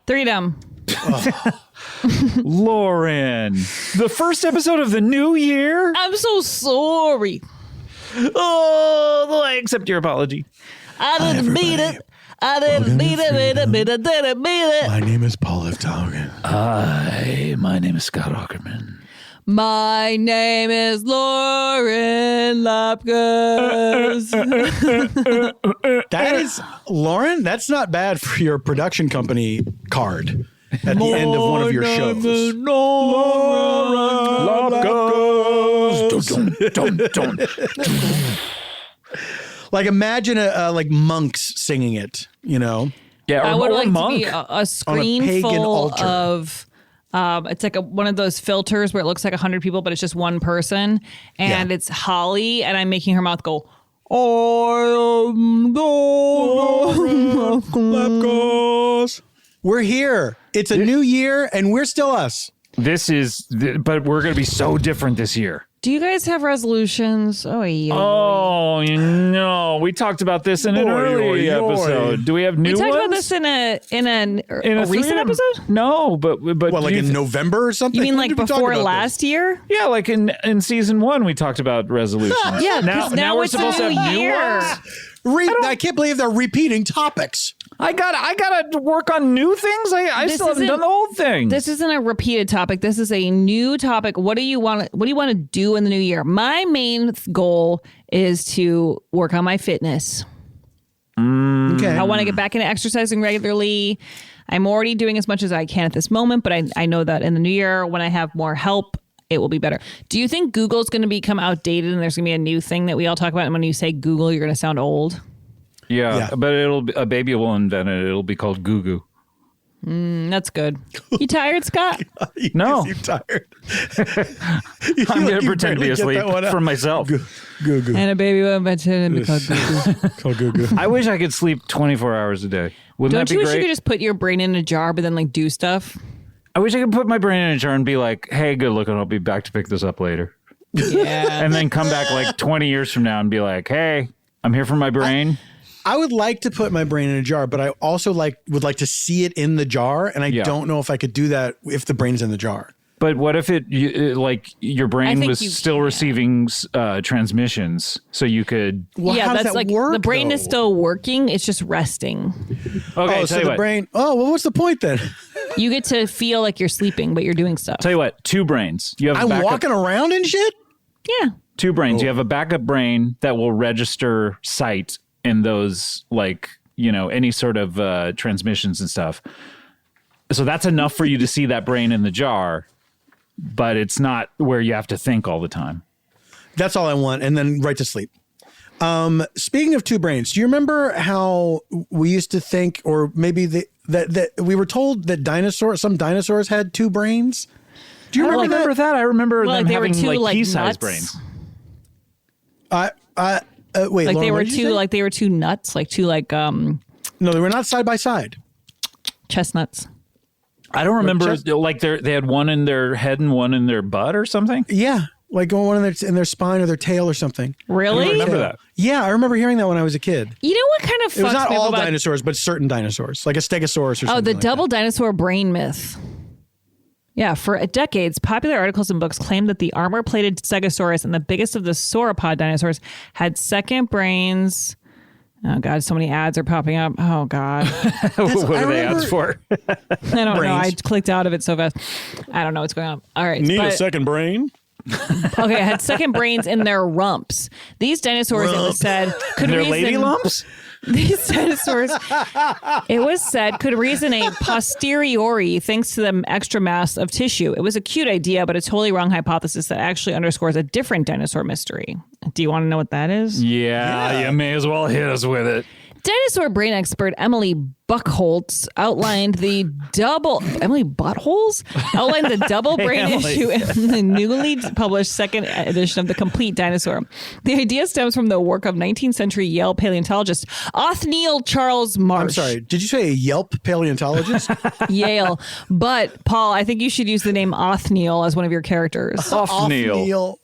Three dumb. Lauren, the first episode of the new year? I'm so sorry. Oh, I accept your apology. I didn't mean it. I didn't mean it. I didn't mean it. My name is Paul Lifthagen. Hi, my name is Scott Aukerman. My name is Lauren Lapkus. That is, Lauren, that's not bad for your production company card at the end of one of your shows. Like imagine like monks singing it, you know? Yeah, I would or like monk. to be a screen pagan full altar. of. It's like one of those filters where it looks like 100 people, but it's just one person, and it's Holly, and I'm making her mouth go. We're here. It's a new year, and we're still us. But we're going to be so different this year. Do you guys have resolutions? Oh, yeah. Oh, no. We talked about this in an early episode. Do we have new ones? We talked about this in a recent episode? No, but What, like in November or something? You mean When like did we talk before about last year? Yeah, like in season 1, we talked about resolutions. Yeah, because now we're it's supposed a to new have new year. ones. I can't believe they're repeating topics. I gotta work on new things. I This still haven't isn't- done the old thing. This isn't a repeated topic. This is a new topic. What do you want to do in the new year? My main goal is to work on my fitness. Okay. I want to get back into exercising regularly. I'm already doing as much as I can at this moment, but I know that in the new year, when I have more help, it will be better. Do you think Google's going to become outdated and there's going to be a new thing that we all talk about? And when you say Google, you're going to sound old? Yeah, but a baby will invent it. It'll be called Goo Goo. That's good. You tired, Scott? No. You tired? I'm going to pretend to be asleep for myself. Goo goo. And a baby will invented and be called Google. Call goo goo. I wish I could sleep 24 hours a day. Wouldn't Don't that you be wish you great? could just put your brain in a jar but then like do stuff? I wish I could put my brain in a jar and be like, hey, good looking. I'll be back to pick this up later. Yeah. And then come back like 20 years from now and be like, hey, I'm here for my brain. I would like to put my brain in a jar, but I also would like to see it in the jar, and I don't know if I could do that if the brain's in the jar. But what if your brain was you still can. receiving transmissions, so you could? Well, how does that's that like work, the brain is though? still working. It's just resting. Okay, Oh, so the brain. Oh, well, what's the point then? You get to feel like you're sleeping, but you're doing stuff. Tell you what, 2 brains. You have a I'm backup, walking around and shit. Yeah. 2 brains. You have a backup brain that will register sight in those, any sort of transmissions and stuff. So that's enough for you to see that brain in the jar, but it's not where you have to think all the time. That's all I want, and then right to sleep. Speaking of 2 brains, do you remember how we used to think, or maybe that we were told that some dinosaurs had 2 brains? Do you remember that? I remember Well, them like they were having two, like, pea-sized nuts. brains. Wait, Like Lauren, they what were did you two, say? like they were 2 nuts, like 2 No, they were not side by side. chestnuts. I don't remember, they had one in their head and one in their butt or something. Yeah, like one in their spine or their tail or something. Really? I remember that. Yeah, I remember hearing that when I was a kid. You know what kind of It was fucks not me up all about dinosaurs, but certain dinosaurs, like a stegosaurus or something. the like double that. dinosaur brain myth. Yeah, for decades, popular articles and books claimed that the armor-plated Stegosaurus and the biggest of the sauropod dinosaurs had second brains. Oh, God, so many ads are popping up. Oh, God. What are they ads for? I don't know. I Brains. clicked out of it so fast. I don't know what's going on. All right. second brain? Okay, had second brains in their rumps. These dinosaurs, it was said, could Their reason... lady lumps? These dinosaurs, it was said, could reason a posteriori thanks to the extra mass of tissue. It was a cute idea, but a totally wrong hypothesis that actually underscores a different dinosaur mystery. Do you want to know what that is? Yeah, you may as well hit us with it. Dinosaur brain expert Emily Buchholz outlined the double brain Emily. issue in the newly published second edition of The Complete Dinosaur. The idea stems from the work of 19th century Yale paleontologist Othniel Charles Marsh. I'm sorry. Did you say a Yelp paleontologist? Yale. But Paul, I think you should use the name Othniel as one of your characters. Othniel.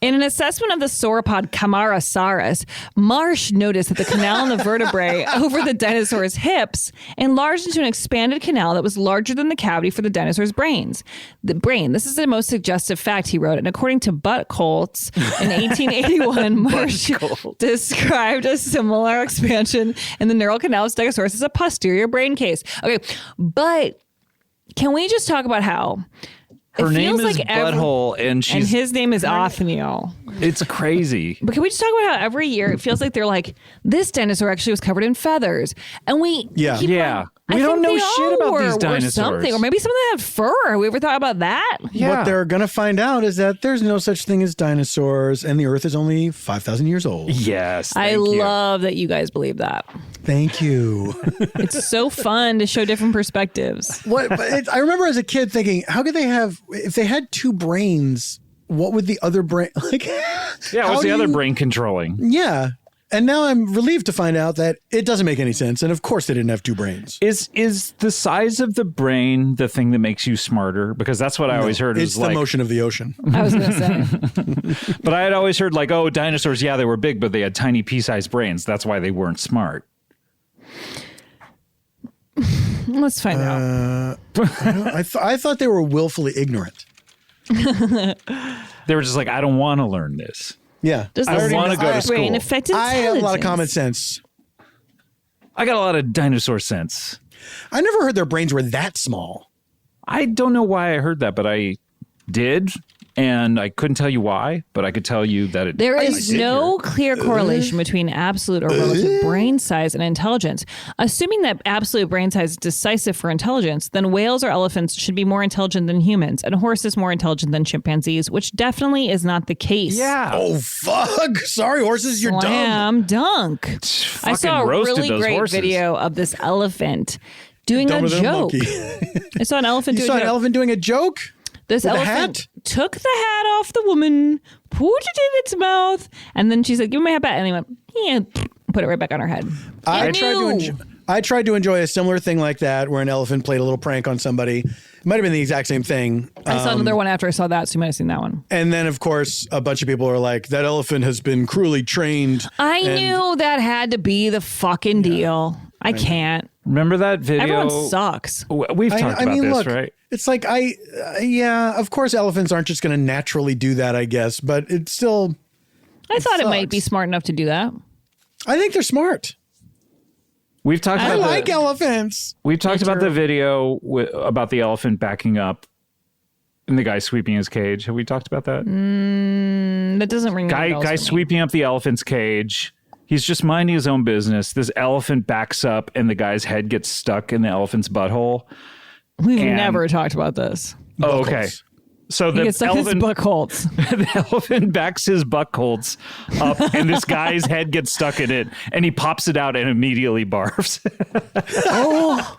In an assessment of the sauropod Camarasaurus, Marsh noticed that the canal in the vertebrae over the dinosaur's dinosaur's hips enlarged into an expanded canal that was larger than the cavity for the dinosaur's brains. The brain. This is the most suggestive fact, he wrote. And according to Buchholz, in 1881, Marsh described a similar expansion in the neural canal of Stegosaurus as a posterior brain case. Okay, but can we just talk about how her name is Butthole, and his name is Othniel. It's crazy. But can we just talk about how every year it feels like they're like, this dinosaur actually was covered in feathers, and we we don't know shit about these dinosaurs, or something, or maybe some of them had fur. Have we ever thought about that? Yeah. What they're gonna find out is that there's no such thing as dinosaurs, and the Earth is only 5,000 years old. Yes, I love that you guys believe that. Thank you. It's so fun to show different perspectives. I remember as a kid thinking, how could they have, if they had two brains, what would the other brain, like? Yeah, what's the other brain controlling? Yeah. And now I'm relieved to find out that it doesn't make any sense. And of course they didn't have two brains. Is the size of the brain the thing that makes you smarter? Because that's what I always heard. It's the motion of the ocean. I was going to say. But I had always heard like, oh, dinosaurs, yeah, they were big, but they had tiny pea-sized brains. That's why they weren't smart. Let's find out. I thought they were willfully ignorant. They were just like, I don't want to learn this. Yeah. I don't want to go to school. I have a lot of common sense. I got a lot of dinosaur sense. I never heard their brains were that small. I don't know why I heard that, but I did. And I couldn't tell you why, but I could tell you that it. There is no clear correlation between absolute or relative brain size and intelligence. Assuming that absolute brain size is decisive for intelligence, then whales or elephants should be more intelligent than humans, and horses more intelligent than chimpanzees, which definitely is not the case. Yeah. Oh, fuck. Sorry, horses, you're dumb. Slam dunk. I saw a really great video of this elephant doing a joke. I saw an elephant doing a joke. You saw an elephant doing a joke? This elephant took the hat off the woman, put it in its mouth, and then she said, "Give me my hat back." And he went, "Yeah," put it right back on her head. I tried to enjoy a similar thing like that, where an elephant played a little prank on somebody. It might have been the exact same thing. I saw another one after I saw that, so you might have seen that one. And then, of course, a bunch of people are like, "That elephant has been cruelly trained." I knew that had to be the fucking deal. I can't. Remember that video? Everyone sucks. We've talked about this, right? It's like, of course elephants aren't just going to naturally do that, I guess, but it's still. I thought it might be smart enough to do that. I think they're smart. We've talked about elephants. We've talked about the video about the elephant backing up and the guy sweeping his cage. Have we talked about that? That doesn't ring any bells. Guy sweeping up the elephant's cage. He's just minding his own business. This elephant backs up and the guy's head gets stuck in the elephant's butthole. We've never talked about this. Oh, okay. So the elephant, the elephant backs his buckholz up and this guy's head gets stuck in it and he pops it out and immediately barfs. Oh,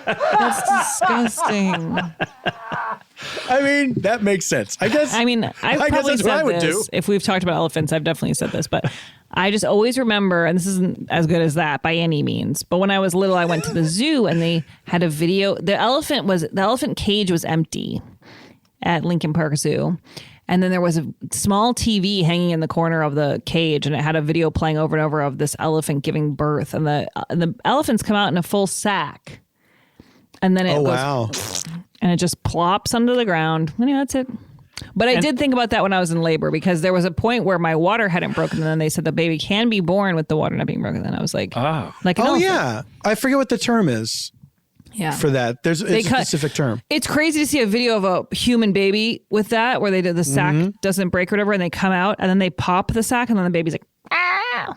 that's disgusting. I mean, that makes sense. I guess. I mean, I've probably said this. If we've talked about elephants, I've definitely said this, but I just always remember, and this isn't as good as that by any means, but when I was little, I went to the zoo and they had a video. The elephant cage was empty at Lincoln Park Zoo. And then there was a small TV hanging in the corner of the cage, and it had a video playing over and over of this elephant giving birth. And the elephants come out in a full sack. And then it goes, and it just plops onto the ground. Anyway, that's it. But I did think about that when I was in labor, because there was a point where my water hadn't broken, and then they said the baby can be born with the water not being broken. And I was like, yeah. I forget what the term is. Yeah. For that. There's a specific term. It's crazy to see a video of a human baby with that, where they did the sack doesn't break or whatever, and they come out and then they pop the sack and then the baby's like, ah.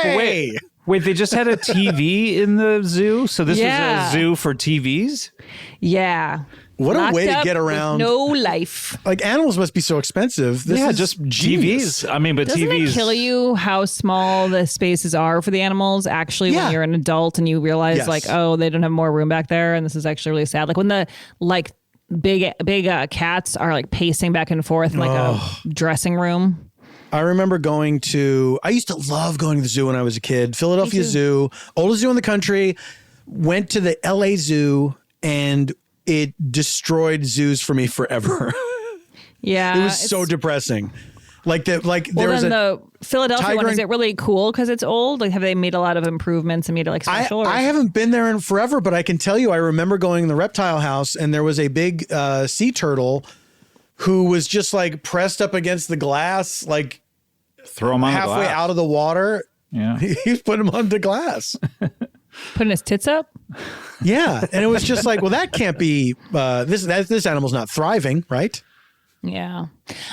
Hey. Wait, they just had a TV in the zoo? So this was a zoo for TVs? Yeah. What a way to get around. No life. Like, animals must be so expensive. This is just genius. TVs. I mean, but Doesn't TVs. it kill you how small the spaces are for the animals actually when you're an adult and you realize like, oh, they don't have more room back there, and this is actually really sad. Like when the big cats are like pacing back and forth in like a dressing room. I remember I used to love going to the zoo when I was a kid. Philadelphia Zoo, oldest zoo in the country. Went to the LA Zoo, and it destroyed zoos for me forever. Yeah. It was so depressing. Like there Well, was then the Philadelphia tiger one, is and- it really cool because it's old? Like, have they made a lot of improvements and made it like special? I haven't been there in forever, but I can tell you, I remember going in the reptile house and there was a big sea turtle who was just like pressed up against the glass, like Throw him on halfway the glass. out of the water. Yeah. He was putting him on the glass. Putting his tits up? Yeah. And it was just like, well, that can't be, this animal's not thriving, right? Yeah.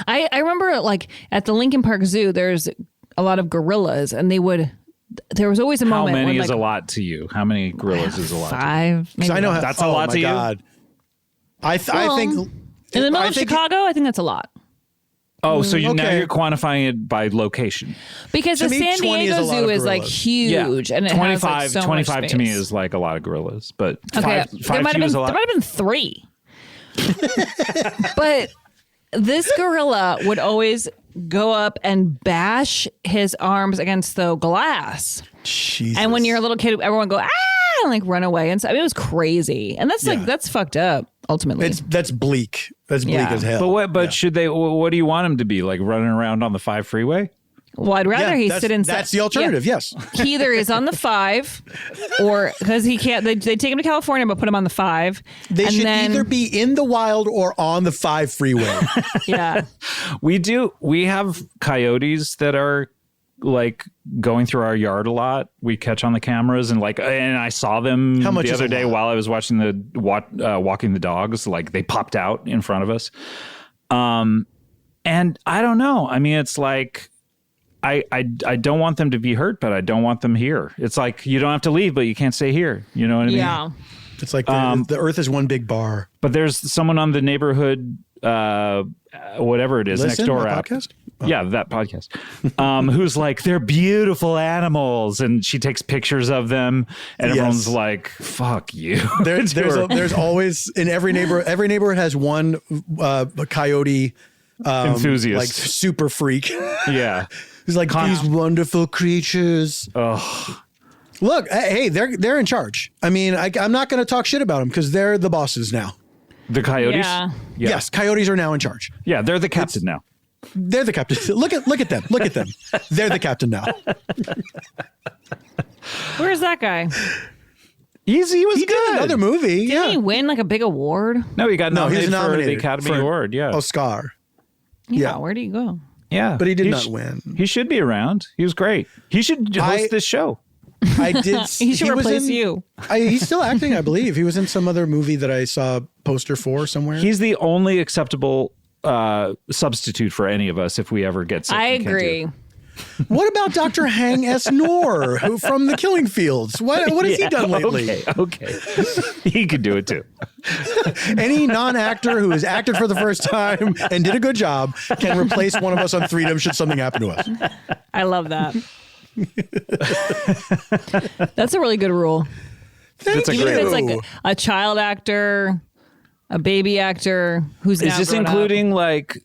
I remember like at the Lincoln Park Zoo, there's a lot of gorillas and there was always a How moment many when is like a lot to you? How many gorillas is a lot? 5. Maybe I know less. That's a lot my to you? God. I Well, think in the middle I of think- Chicago, I think that's a lot. Oh, so now okay. you're quantifying it by location. Because To the me, San 20 is Diego a lot Zoo of is like gorillas. huge and it 25, has like so 25 much to me space. is like a lot of gorillas, but Okay, five there might to you is a lot. have been 3. But this gorilla would always go up and bash his arms against the glass. Jesus. And when you're a little kid, everyone go, ah, and like run away. And so I mean, it was crazy. And that's Yeah. like, that's fucked up ultimately. that's bleak. That's bleak Yeah. as hell. But what? But should they? What do you want him to be like? Running around on the 5 freeway? Well, I'd rather he sit inside. That's the alternative. Yes. He either is on the 5 or because he can't, they take him to California, but put him on the 5. They and should then, either be in the wild or on the 5 freeway. yeah. We have coyotes that are like going through our yard a lot. We catch on the cameras and I saw them How much the is other a day lot? while I was watching the walking the dogs. Like they popped out in front of us. And I don't know. I mean, it's like I don't want them to be hurt, but I don't want them here. It's like you don't have to leave, but you can't stay here. You know what I mean? Yeah. It's like the earth is one big bar. But there's someone on the neighborhood, whatever it is, Listen, next door my app. podcast? Yeah, that podcast. Who's like, they're beautiful animals, and she takes pictures of them, and Yes. everyone's like, "Fuck you." There's always in every neighborhood has one coyote Enthusiast. like super freak. Yeah. He's like these wonderful creatures. Ugh. Look, hey, they're in charge. I mean, I'm not going to talk shit about them because they're the bosses now. The coyotes. Yeah. Yes, coyotes are now in charge. Yeah, they're the captain now. They're the captain. Look at them. Look at them. They're the captain now. Where's that guy? He was He good. did another movie. Didn't he win like a big award? No, he got No, he was nominated for the nominated Academy for Award. Yeah. Oscar. Yeah. Yeah. Where do you go? Yeah. But he did not sh- win. He should be around. He was great. He should host this show. I did. He should was replace in- you. He's still acting, I believe. He was in some other movie that I saw a poster for somewhere. He's the only acceptable substitute for any of us if we ever get sick. I and can't do agree. it. What about Dr. Hang S. Noor, who from The Killing Fields? What has he done lately? Okay. He could do it too. Any non-actor who has acted for the first time and did a good job can replace one of us on Freedom should something happen to us. I love that. That's a really good rule. Thank a you. great If it's like a child actor, a baby actor who's Is now this grown up. including like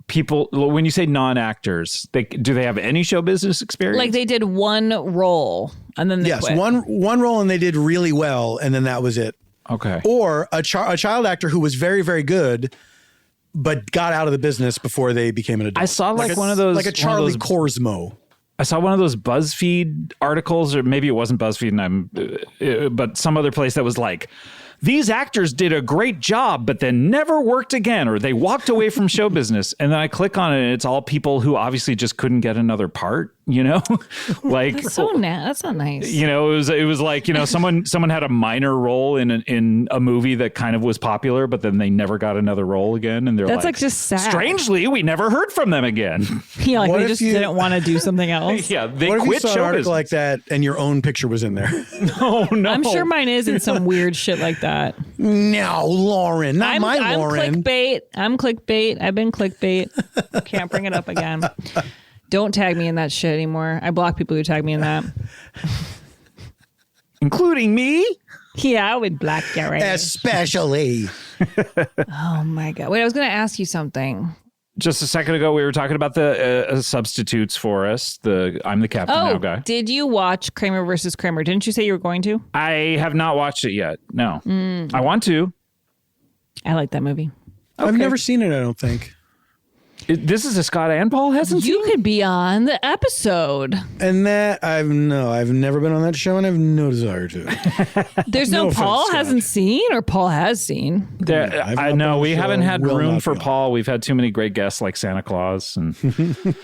people when you say non-actors, do they have any show business experience? like they did one role and then they Yes, quit. one role and they did really well, and then that was it. Okay. Or a child actor who was very, very good, but got out of the business before they became an adult. I saw like one of those like a Charlie one of those- Korsmo. I saw one of those BuzzFeed articles, or maybe it wasn't BuzzFeed, but some other place that was like, these actors did a great job, but then never worked again, or they walked away from show business. And then I click on it, and it's all people who obviously just couldn't get another part. You know, like That's that's not nice. you know, it was like, you know, someone had a minor role in a movie that kind of was popular, but then they never got another role again, and they're That's like just sad. strangely, we never heard from them again. Yeah, like What they if just you- didn't want to do something else. Yeah, they What if you quit saw an show article business. like that and your own picture was in there? Oh no, I'm sure mine is in some weird shit like that. No, Lauren, not I'm Lauren. clickbait. I'm clickbait. I've been clickbait. Can't bring it up again. Don't tag me in that shit anymore. I block people who tag me in that. including me. Yeah, I would block Gary. Especially. Oh my god! Wait, I was going to ask you something. Just a second ago, we were talking about the substitutes for us. I'm the captain now Oh, guy. did you watch Kramer versus Kramer? Didn't you say you were going to? I have not watched it yet. No, I want to. I like that movie. I've never seen it, I don't think. This is a Scott and Paul hasn't You seen? could be on the episode. And that I've never been on that show, and I have no desire to. There's No no, offense, Paul Scott. hasn't seen, or Paul has seen. I've I not know been on we the haven't show, had will room not for be on. Paul. We've had too many great guests like Santa Claus and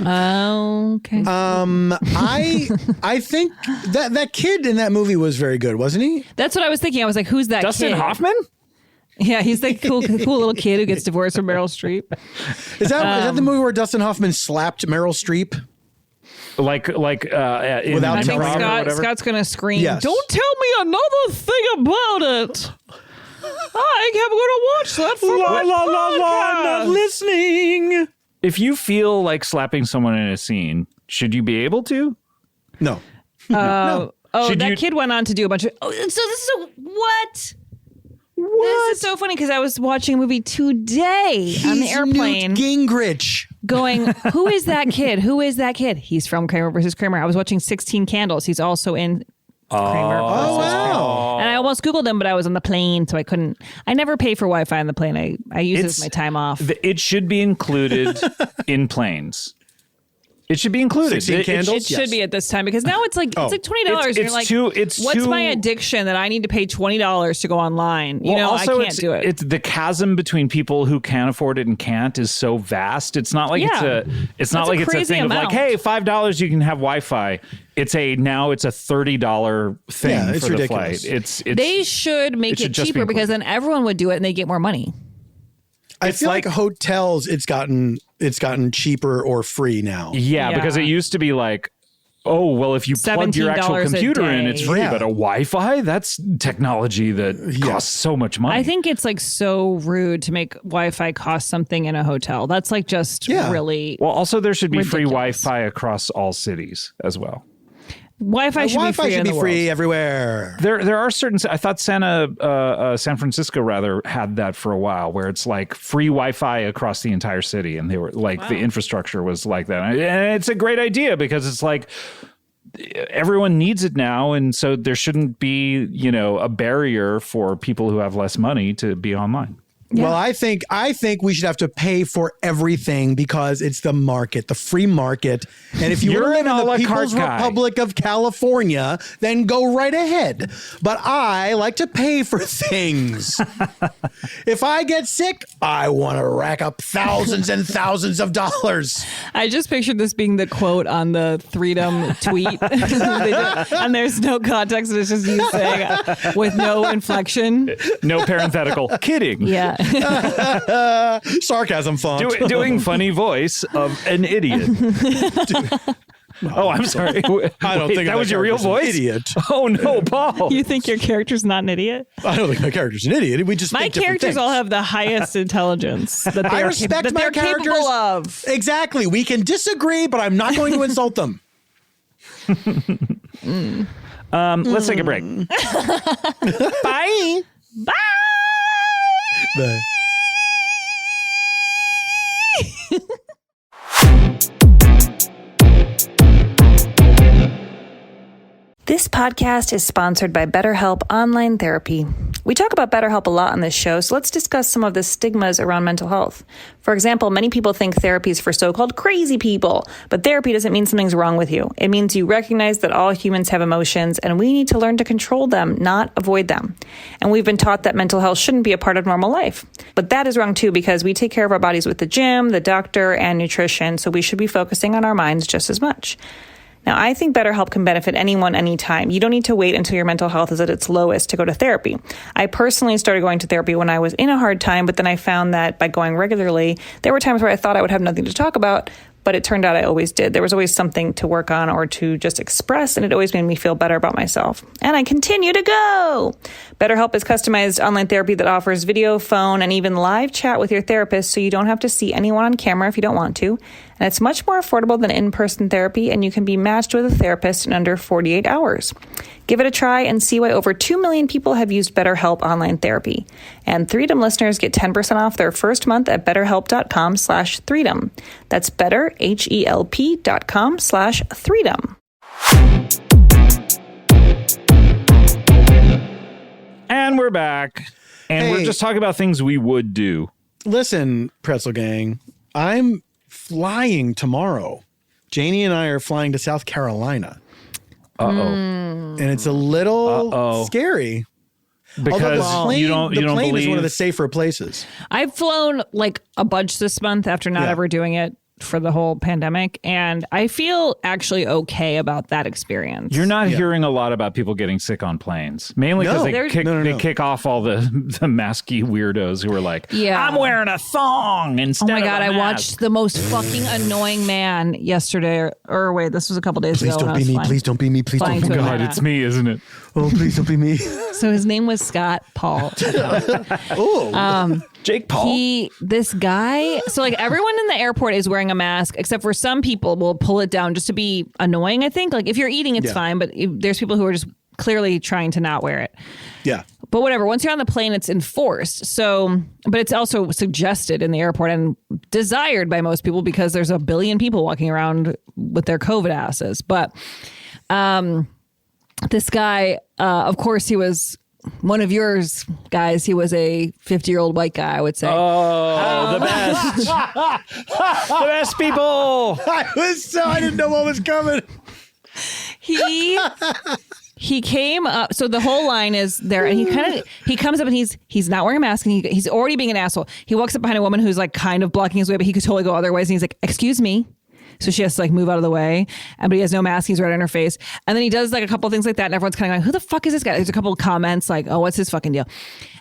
Oh, okay. I think that kid in that movie was very good, wasn't he? That's what I was thinking. I was like, who's that Dustin kid? Hoffman. Yeah, he's that cool little kid who gets divorced from Meryl Streep. Is that the movie where Dustin Hoffman slapped Meryl Streep? Like in Without I think telling her or whatever. Scott's going to scream, Yes. don't tell me another thing about it. I am going to watch that for my podcast. not listening. If you feel like slapping someone in a scene, should you be able to? No. Oh, Should that you- kid went on to do a bunch of. Oh, so this is what? This is so funny because I was watching a movie today on the He's airplane, Newt Gingrich. going, "Who is that kid? Who is that kid?" He's from Kramer versus Kramer. I was watching 16 Candles. He's also in Kramer Oh, versus wow. And I almost Googled him, but I was on the plane, so I couldn't. I never pay for Wi-Fi on the plane. I use it as my time off. It should be included in planes. It should be included. 16 It- Candles? It should Yes. be at this time because now it's like $20. And you're like, what's my addiction that I need to pay $20 to go online? You know, also, I can't do it. It's the chasm between people who can afford it and can't is so vast. It's not like Yeah. it's not That's like a it's a crazy thing amount. of like, hey, $5 you can have Wi-Fi. It's a $30 thing Yeah, for it's the ridiculous. flight. It's They should make should it just be cheaper because included. then everyone would do it and they get more money. I feel like hotels, it's gotten cheaper or free now. Yeah, Yeah. because it used to be like, oh, well, if you plug your actual $17 a computer in, day. it's free. Yeah. But a Wi-Fi, that's technology that costs so much money. I think it's like so rude to make Wi-Fi cost something in a hotel. That's like just really Well, also there should be free ridiculous. Wi-Fi across all cities as well. Wi-Fi should Wi-Fi be free. should in be the free world. everywhere. There are certain. I thought San Francisco rather had that for a while, where it's like free Wi-Fi across the entire city, and they were like the infrastructure was like that. And it's a great idea because it's like everyone needs it now, and so there shouldn't be a barrier for people who have less money to be online. Well, I think we should have to pay for everything because it's the market, the free market. And if you You're want to an live a in la the carte People's guy. Republic of California, then go right ahead. But I like to pay for things. If I get sick, I want to rack up thousands and thousands of dollars. I just pictured this being the quote on the Freedom tweet. And there's no context. It's just you saying with no inflection. No parenthetical. Kidding. Yeah. Sarcasm font. Doing funny voice of an idiot. Oh, I'm sorry. I don't think that was your real character's an voice. idiot. Oh no, Paul. You think your character's not an idiot? I don't think my character's an idiot. We just My think different characters things. all have the highest intelligence that I they're, respect that my they're characters. capable of. Exactly. We can disagree, but I'm not going to insult them. Let's take a break. Bye. Bye. Bye. This podcast is sponsored by BetterHelp Online Therapy. We talk about BetterHelp a lot on this show, so let's discuss some of the stigmas around mental health. For example, many people think therapy is for so-called crazy people, but therapy doesn't mean something's wrong with you. It means you recognize that all humans have emotions, and we need to learn to control them, not avoid them. And we've been taught that mental health shouldn't be a part of normal life. But that is wrong too, because we take care of our bodies with the gym, the doctor, and nutrition, so we should be focusing on our minds just as much. Now, I think BetterHelp can benefit anyone anytime. You don't need to wait until your mental health is at its lowest to go to therapy. I personally started going to therapy when I was in a hard time, but then I found that by going regularly, there were times where I thought I would have nothing to talk about, but it turned out I always did. There was always something to work on or to just express, and it always made me feel better about myself. And I continue to go. BetterHelp is customized online therapy that offers video, phone, and even live chat with your therapist, so you don't have to see anyone on camera if you don't want to. And it's much more affordable than in-person therapy, and you can be matched with a therapist in under 48 hours. Give it a try and see why over 2 million people have used BetterHelp online therapy. And Freedom listeners get 10% off their first month at betterhelp.com/freedom. That's betterhelp.com/freedom. And we're back. And we're Hey. just talking about things we would do. Listen, Pretzel Gang, I'm flying tomorrow. Janie and I are flying to South Carolina. And it's a little scary. Because you don't plane believe is one of the safer places. I've flown like a bunch this month after not ever doing it for the whole pandemic, and I feel actually okay about that experience. You're not hearing a lot about people getting sick on planes, mainly because they kick off all the masky weirdos who are like, I'm wearing a thong instead. Oh my God, of a I mask. watched the most fucking annoying man yesterday, or wait, this was a couple days ago. Please don't be me. Please don't be me. Please don't be me. God, it's me, isn't it? Oh, please don't be me. So his name was Scott Paul. Jake Paul. This guy, so like everyone in the airport is wearing a mask, except for some people will pull it down just to be annoying, I think. Like if you're eating, it's fine, but there's people who are just clearly trying to not wear it. Yeah. But whatever, once you're on the plane, it's enforced. So, but it's also suggested in the airport and desired by most people because there's a billion people walking around with their COVID asses. But this guy, of course, he was one of yours guys. He was a 50-year-old white guy, I would say. Oh, the best. The best people. I didn't know what was coming. He came up, so the whole line is there, and he comes up and he's not wearing a mask, and he's already being an asshole. He walks up behind a woman who's like kind of blocking his way, but he could totally go other ways, and he's like, "Excuse me." So she has to like move out of the way, but he has no mask. He's right on her face. And then he does like a couple of things like that. And everyone's kind of going, who the fuck is this guy? There's a couple of comments like, oh, what's his fucking deal?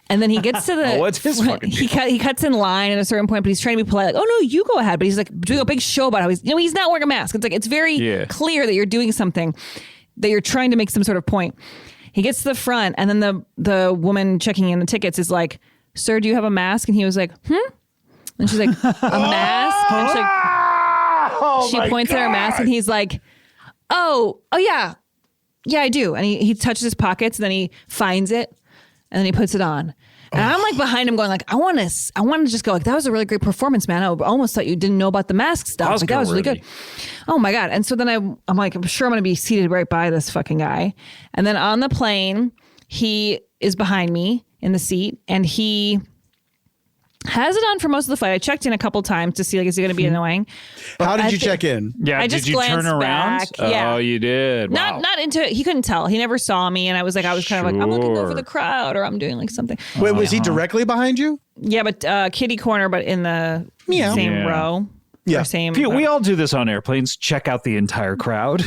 And then he gets to the, what's his fucking deal? He cuts in line at a certain point, but he's trying to be polite. Like, oh no, you go ahead. But he's like doing a big show about how he's not wearing a mask. It's like, it's very clear that you're doing something, that you're trying to make some sort of point. He gets to the front, and then the woman checking in the tickets is like, sir, do you have a mask? And he was like, And she's like, a mask? And she's like, she points at her mask, and he's like, oh yeah, I do. And he touches his pockets, and then he finds it, and then he puts it on. And I'm like behind him going like, I want to just go like, that was a really great performance, man. I almost thought you didn't know about the mask stuff. Like, that was really good. Oh my God. And so then I'm like, I'm sure I'm going to be seated right by this fucking guy. And then on the plane, he is behind me in the seat, and he has it on for most of the flight. I checked in a couple times to see like, is he going to be annoying? But how did you check in? Yeah, I did just you turn around? Back. Yeah. Oh, you did. Wow. Not into it. He couldn't tell. He never saw me, and I was kind of like, I'm looking over the crowd, or I'm doing like something. Wait, was he directly behind you? Yeah, but kitty corner, but in the same row. Yeah. Same. We all do this on airplanes. Check out the entire crowd.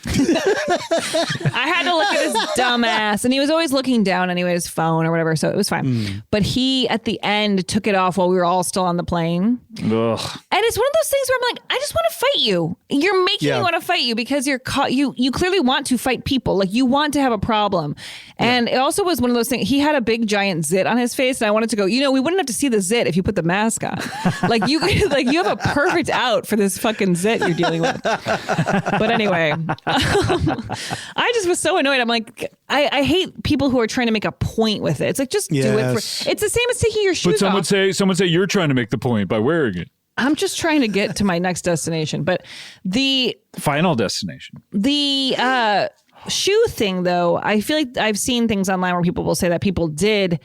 I had to look at his dumb ass, and he was always looking down anyway, his phone or whatever, so it was fine. But he, at the end, took it off while we were all still on the plane. Ugh. And it's one of those things where I'm like, I just want to fight you. You're making me want to fight you because you clearly want to fight people. Like, you want to have a problem. And it also was one of those things. He had a big giant zit on his face, and I wanted to go, we wouldn't have to see the zit if you put the mask on. Like, you have a perfect out for this fucking zit you're dealing with. But anyway, I just was so annoyed. I'm like, I hate people who are trying to make a point with it. It's like, just do it. It's the same as taking your shoes off. But someone say you're trying to make the point by wearing it. I'm just trying to get to my next destination. But the final destination, the shoe thing, though, I feel like I've seen things online where people will say that people did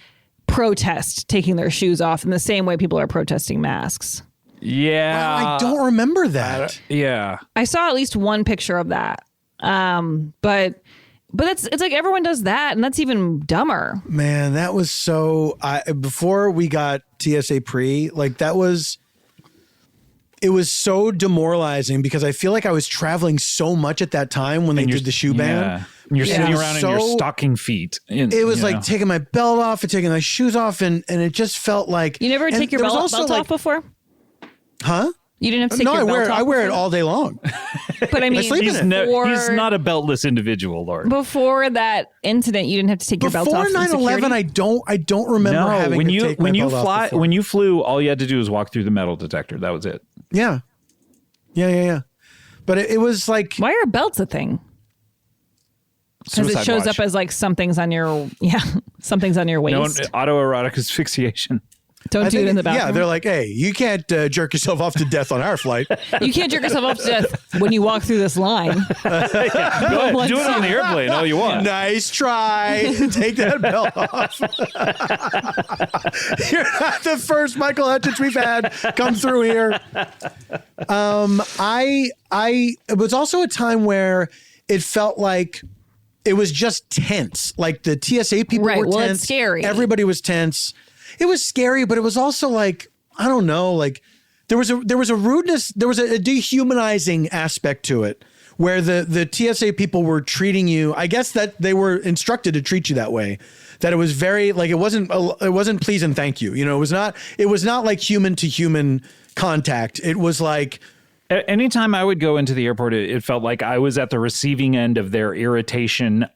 protest taking their shoes off in the same way people are protesting masks. Yeah. I don't remember that. Yeah. I saw at least one picture of that. But it's like everyone does that, and that's even dumber. Man, that was so before we got TSA pre, like it was so demoralizing because I feel like I was traveling so much at that time when they did the shoe ban. Yeah. And you're sitting around in your stocking feet. It was like taking my belt off and taking my shoes off, and it just felt like... You never take your belt off before? Huh? You didn't have to take your belt off? I wear it all day long. But I mean, he's not a beltless individual, Lord. Before that incident, you didn't have to take your belt off. Before 9/11, I don't remember having to take my belt off. When you flew, all you had to do was walk through the metal detector. That was it. Yeah. But it was like... Why are belts a thing? Because it shows up as like something's on your waist. No, autoerotic asphyxiation. Don't do it in the bathroom. Yeah, they're like, hey, you can't jerk yourself off to death on our flight. You can't jerk yourself off to death when you walk through this line. Go ahead, do it on the airplane all you want. Nice try. Take that belt off. You're not the first Michael Hutchins we've had come through here. It was also a time where it felt like it was just tense. Like the TSA people were tense. It's scary. Everybody was tense. It was scary, but it was also like, I don't know, like there was a rudeness, there was a dehumanizing aspect to it where the TSA people were treating you, I guess that they were instructed to treat you that way. That it was very like, it wasn't please and thank you. You know, it was not like human to human contact. It was like, anytime I would go into the airport, it felt like I was at the receiving end of their irritation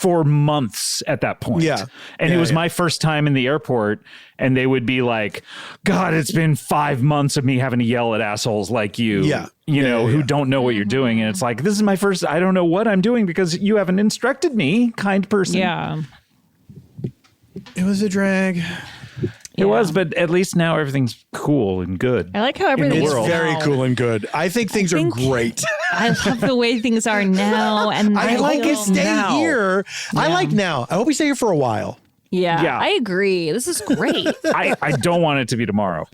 for months at that point. Yeah. And it was my first time in the airport, and they would be like, God, it's been 5 months of me having to yell at assholes like you, who don't know what you're doing. And it's like, this is my first, I don't know what I'm doing because you haven't instructed me, kind person. Yeah. it was a drag. It was, but at least now everything's cool and good. I like how everything's It's very cool and good. I think things are great. I love the way things are now. And I like to stay now. here. Yeah. I like now. I hope we stay here for a while. Yeah, I agree. This is great. I don't want it to be tomorrow.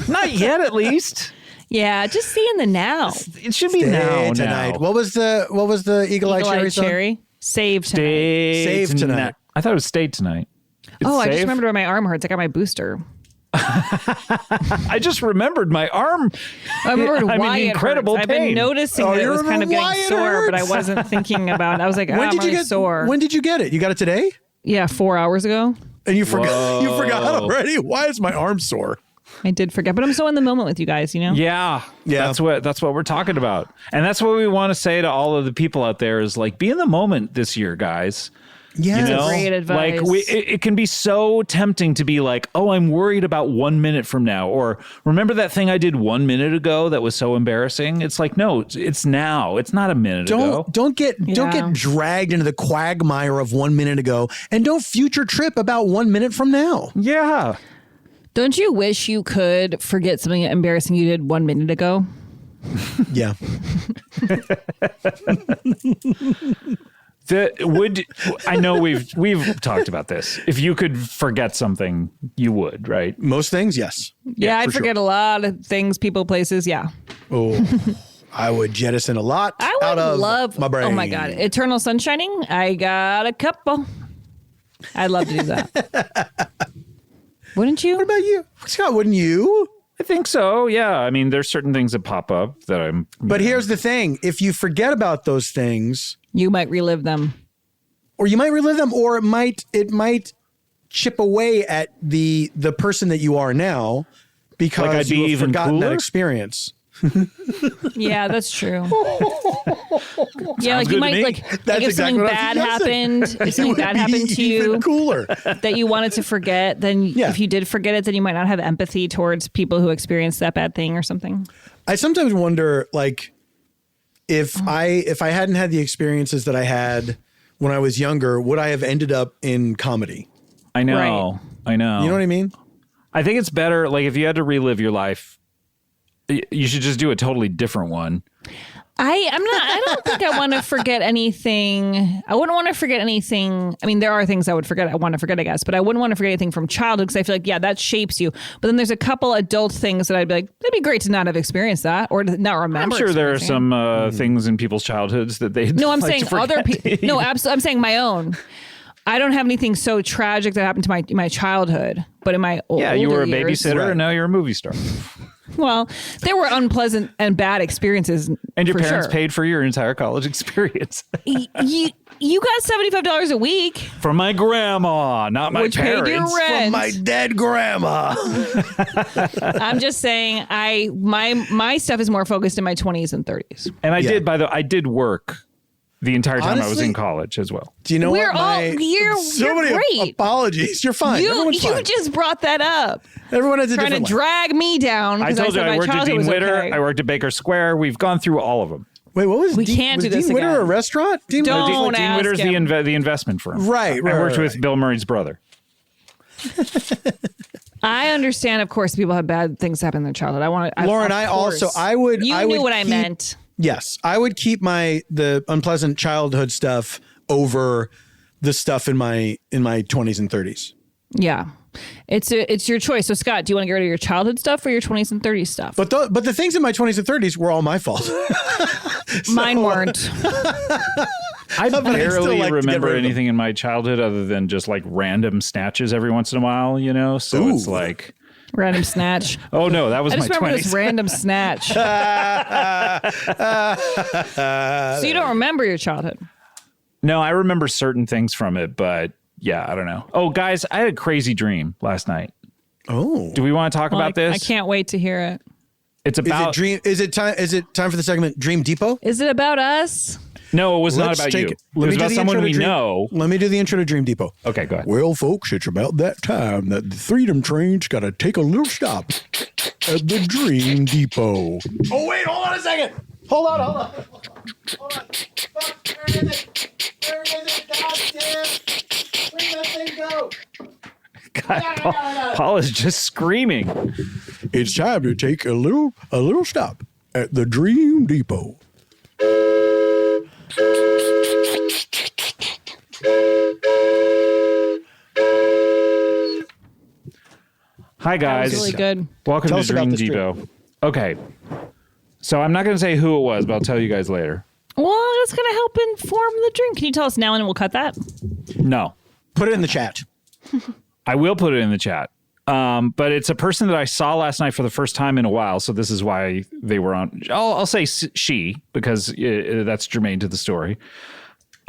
Not yet, at least. Yeah, just stay in the now. It should be now. Tonight. What was the Eagle-Eye Cherry? Save tonight. Save tonight. I thought it was stayed tonight. I just remembered where my arm hurts. I got my booster. I just remembered my arm. I remembered why it incredible hurts. pain. I've been noticing that it was kind of getting sore, but I wasn't thinking about it. I was like, I'm already sore. When did you get it? You got it today? Yeah, 4 hours ago. And you forgot. You forgot already. Why is my arm sore? I did forget, but I'm so in the moment with you guys, you know? Yeah. That's what we're talking about. And that's what we want to say to all of the people out there is like, be in the moment this year, guys. Yeah, you know? Great advice. Like it can be so tempting to be like, oh, I'm worried about 1 minute from now. Or remember that thing I did 1 minute ago that was so embarrassing? It's like, no, it's now. It's not a minute ago. Don't get dragged into the quagmire of 1 minute ago, and don't future trip about 1 minute from now. Yeah. Don't you wish you could forget something embarrassing you did 1 minute ago? Yeah. I know we've talked about this. If you could forget something, you would, right? Most things, yes. Yeah, I'd forget a lot of things, people, places. Yeah. Oh, I would jettison a lot I would out of love my brain. Oh my God. Eternal Sunshining. I got a couple. I'd love to do that. Wouldn't you? What about you? Scott, wouldn't you? I think so. Yeah. I mean, there's certain things that pop up that I'm. But here's the thing. If you forget about those things, you might relive them. Or you might relive them, or it might chip away at the person that you are now because like I'd be you have even forgotten cooler? that experience. Yeah, that's true. Yeah, like good you to might me. like if something bad happened, if something bad happened to you, cooler that you wanted to forget, then if you did forget it, then you might not have empathy towards people who experienced that bad thing or something. I sometimes wonder, like, if I hadn't had the experiences that I had when I was younger, would I have ended up in comedy? I know. Right. I know. You know what I mean? I think it's better. Like if you had to relive your life, you should just do a totally different one. I don't think I want to forget anything. I wouldn't want to forget anything. I mean, there are things I want to forget, I guess, but I wouldn't want to forget anything from childhood because I feel like, yeah, that shapes you. But then there's a couple adult things that I'd be like, it'd be great to not have experienced that or to not remember. I'm sure there are some things in people's childhoods that they. No, I'm like saying other people. No, absolutely. I'm saying my own. I don't have anything so tragic that happened to my childhood, but in my older you were a years, babysitter and now you're a movie star. Well, there were unpleasant and bad experiences. And your parents paid for your entire college experience. You got $75 a week from my grandma, not my which parents. Paid your rent. From my dead grandma. I'm just saying, my stuff is more focused in my 20s and 30s. And I did work the entire time I was in college as well. Do you know you're many great. Apologies. You're fine. You fine. just brought that up. Everyone has a trying to different life. drag me down. I told you I worked at Dean Witter. Okay. I worked at Baker Square. We've gone through all of them. Wait, what was we can't do this Dean again. Witter a restaurant? Don't Dean Witter's him. the investment firm. Right. I worked with Bill Murray's brother. I understand, of course, people have bad things happen in their childhood. Lauren, I would. You I knew would what I keep- meant. Yes, I would keep the unpleasant childhood stuff over the stuff in my 20s and 30s. Yeah. It's your choice. So, Scott, do you want to get rid of your childhood stuff or your 20s and 30s stuff? But the things in my 20s and 30s were all my fault. Mine weren't. I But I'd still barely like to get remember rid of them. anything in my childhood other than just like random snatches every once in a while, you know? So it's Ooh. like, Random snatch. oh no, that was I my just remember 20s. this random snatch. So you don't remember your childhood? No, I remember certain things from it, but yeah, I don't know. Oh, guys, I had a crazy dream last night. Oh. Do we want to talk Well, about this? I can't wait to hear it. It's about Is it time for the segment Dream Depot? Is it about us? No, it was not Let's about take you. it. It was about someone we Dream, know. Let me do the intro to Dream Depot. Okay, go ahead. Well, folks, it's about that time that the Freedom Train's got to take a little stop at the Dream Depot. Oh, wait, hold on a second. Hold on. Hold on. Where is it? Where is it? Goddamn. Where did that thing go? God, Paul is just screaming. It's time to take a little stop at the Dream Depot. Hi, guys. That was really good. Welcome Tell to us about Dream this Depot. Okay. So I'm not going to say who it was, but I'll tell you guys later. Well, it's going to help inform the dream. Can you tell us now and we'll cut that? No. Put it in the chat. I will put it in the chat. But it's a person that I saw last night for the first time in a while. So this is why they were on. I'll say she, because that's germane to the story.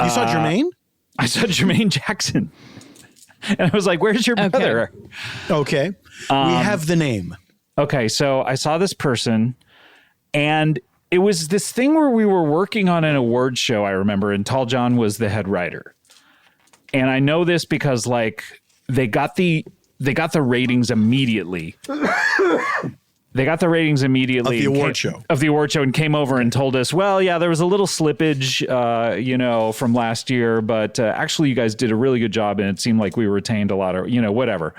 You saw Jermaine? I saw Jermaine Jackson. And I was like, where's your brother? Okay. We have the name. Okay, so I saw this person, and it was this thing where we were working on an award show, I remember, and Tall John was the head writer. And I know this because, like, they got the ratings immediately. They got the ratings immediately Of the award show. Of the award show, and came over and told us, well, yeah, there was a little slippage, from last year, but actually you guys did a really good job, and it seemed like we retained a lot of, whatever.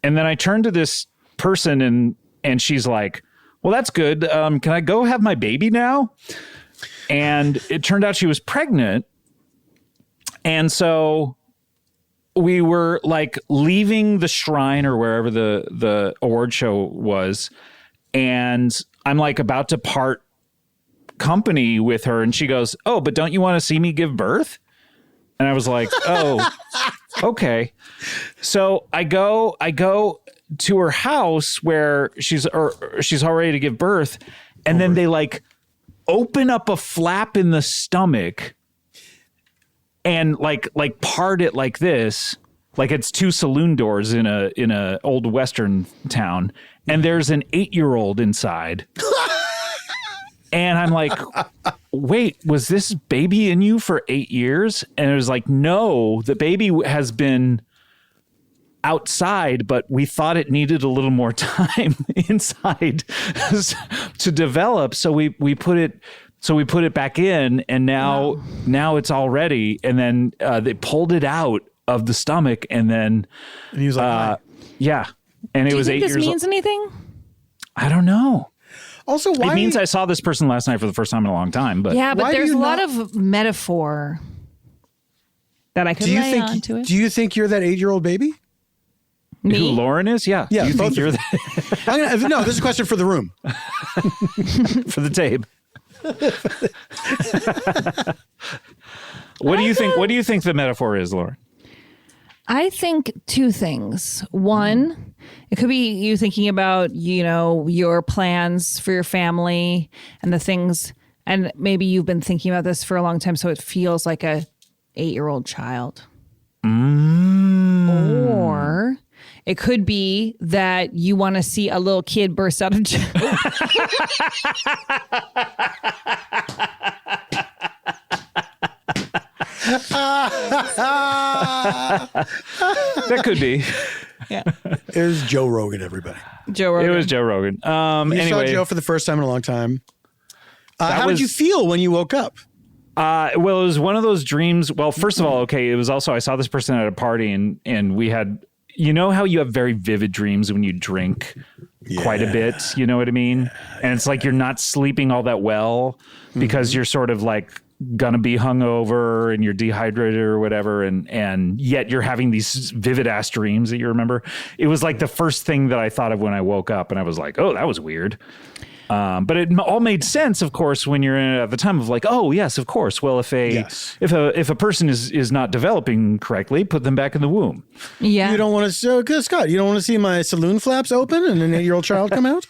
And then I turned to this person, and she's like, well, that's good. Can I go have my baby now? And it turned out she was pregnant. And so we were like leaving the shrine or wherever the award show was. And I'm like about to part company with her. And she goes, oh, but don't you want to see me give birth? And I was like, oh, okay. So I go to her house where she's all ready to give birth. And then they like open up a flap in the stomach and like part it like this, like it's two saloon doors in a old Western town. And there's an 8-year-old inside. And I'm like, wait, was this baby in you for 8 years? And it was like, no, the baby has been outside, but we thought it needed a little more time inside to develop. So we put it back in, and now it's all ready. And then they pulled it out of the stomach, and then And he was like, yeah. And it was 8 this years means old. anything? I don't know. also, why? It means I saw this person last night for the first time in a long time, but Yeah, but Why do there's a you lot not- of metaphor that I could lay onto it. Do you think you're that 8-year-old baby? who Me? Lauren is? Yeah. Yeah, Do you think both you're of no, this is a question for the room. for the tape? What do you think? What do you think the metaphor is, Lauren? I think two things. One, it could be you thinking about, your plans for your family and the things, and maybe you've been thinking about this for a long time, so it feels like a 8-year-old child. Or it could be that you want to see a little kid burst out of jail. That could be. Yeah. It was Joe Rogan, everybody. Joe Rogan. It was Joe Rogan. You Anyway, saw Joe for the first time in a long time. How was- did you feel when you woke up? well, it was one of those dreams. Well, first of all, okay, it was also I saw this person at a party, and we had you know how you have very vivid dreams when you drink quite a bit, you know what I mean? And it's like you're not sleeping all that well because you're sort of like gonna be hungover and you're dehydrated or whatever, and yet you're having these vivid ass dreams that you remember. It was like the first thing that I thought of when I woke up, and I was like, oh, that was weird. But it all made sense, of course, when you're in it at the time of like, oh yes, of course. Well, if a person is not developing correctly, put them back in the womb. Yeah. You don't want to, Scott, you don't want to see my saloon flaps open and an 8-year-old child come out?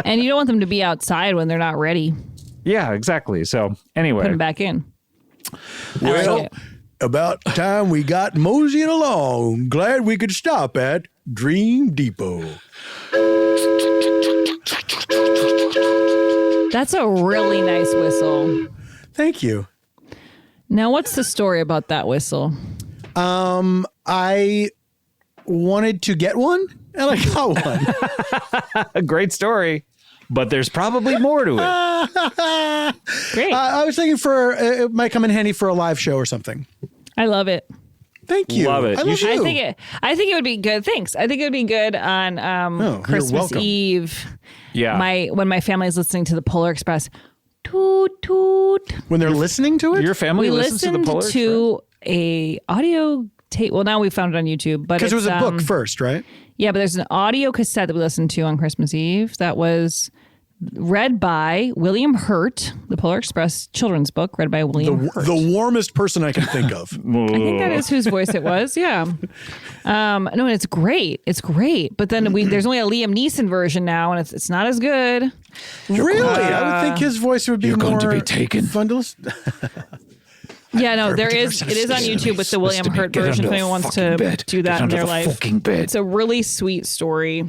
And you don't want them to be outside when they're not ready. Yeah, exactly. So anyway. Put them back in. Well, about time we got moseying along. Glad we could stop at Dream Depot. That's a really nice whistle. Thank you. Now, what's the story about that whistle? I wanted to get one, and I got one. A great story, but there's probably more to it. Great. I was thinking it might come in handy for a live show or something. I love it. Thank you. Love it. I love you. I think it would be good. Thanks. I think it would be good on you're Christmas welcome. Eve. Yeah. When my family is listening to the Polar Express. Toot toot. When they're listening to it? Your family We listens to the listened Polar to a audio tape. Well, now we found it on YouTube, but Because it was a book first, right? Yeah, but there's an audio cassette that we listened to on Christmas Eve that was read by William Hurt, the Polar Express children's book, read by William Hurt. The warmest person I can think of. I think that is whose voice it was. Yeah. No, and it's great. It's great. But then there's only a Liam Neeson version now, and it's not as good. Really? I would think his voice would be You're more going to be taken. fun to listen. Yeah, no, it is on YouTube with the William Hurt version if anyone wants to do that in their life. It's a really sweet story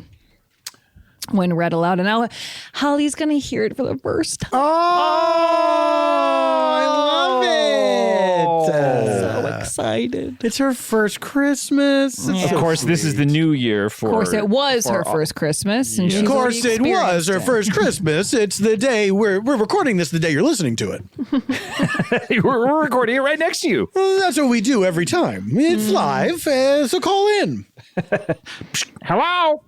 when read aloud. And now Holly's going to hear it for the first time. Oh, I love it. So excited. It's her first Christmas. Of course, this is the new year for. Of course, it was her first Christmas. And Of course, it was her first Christmas. It's the day we're recording this, the day you're listening to it. We're recording it right next to you. Well, that's what we do every time. It's live, so call in. Hello.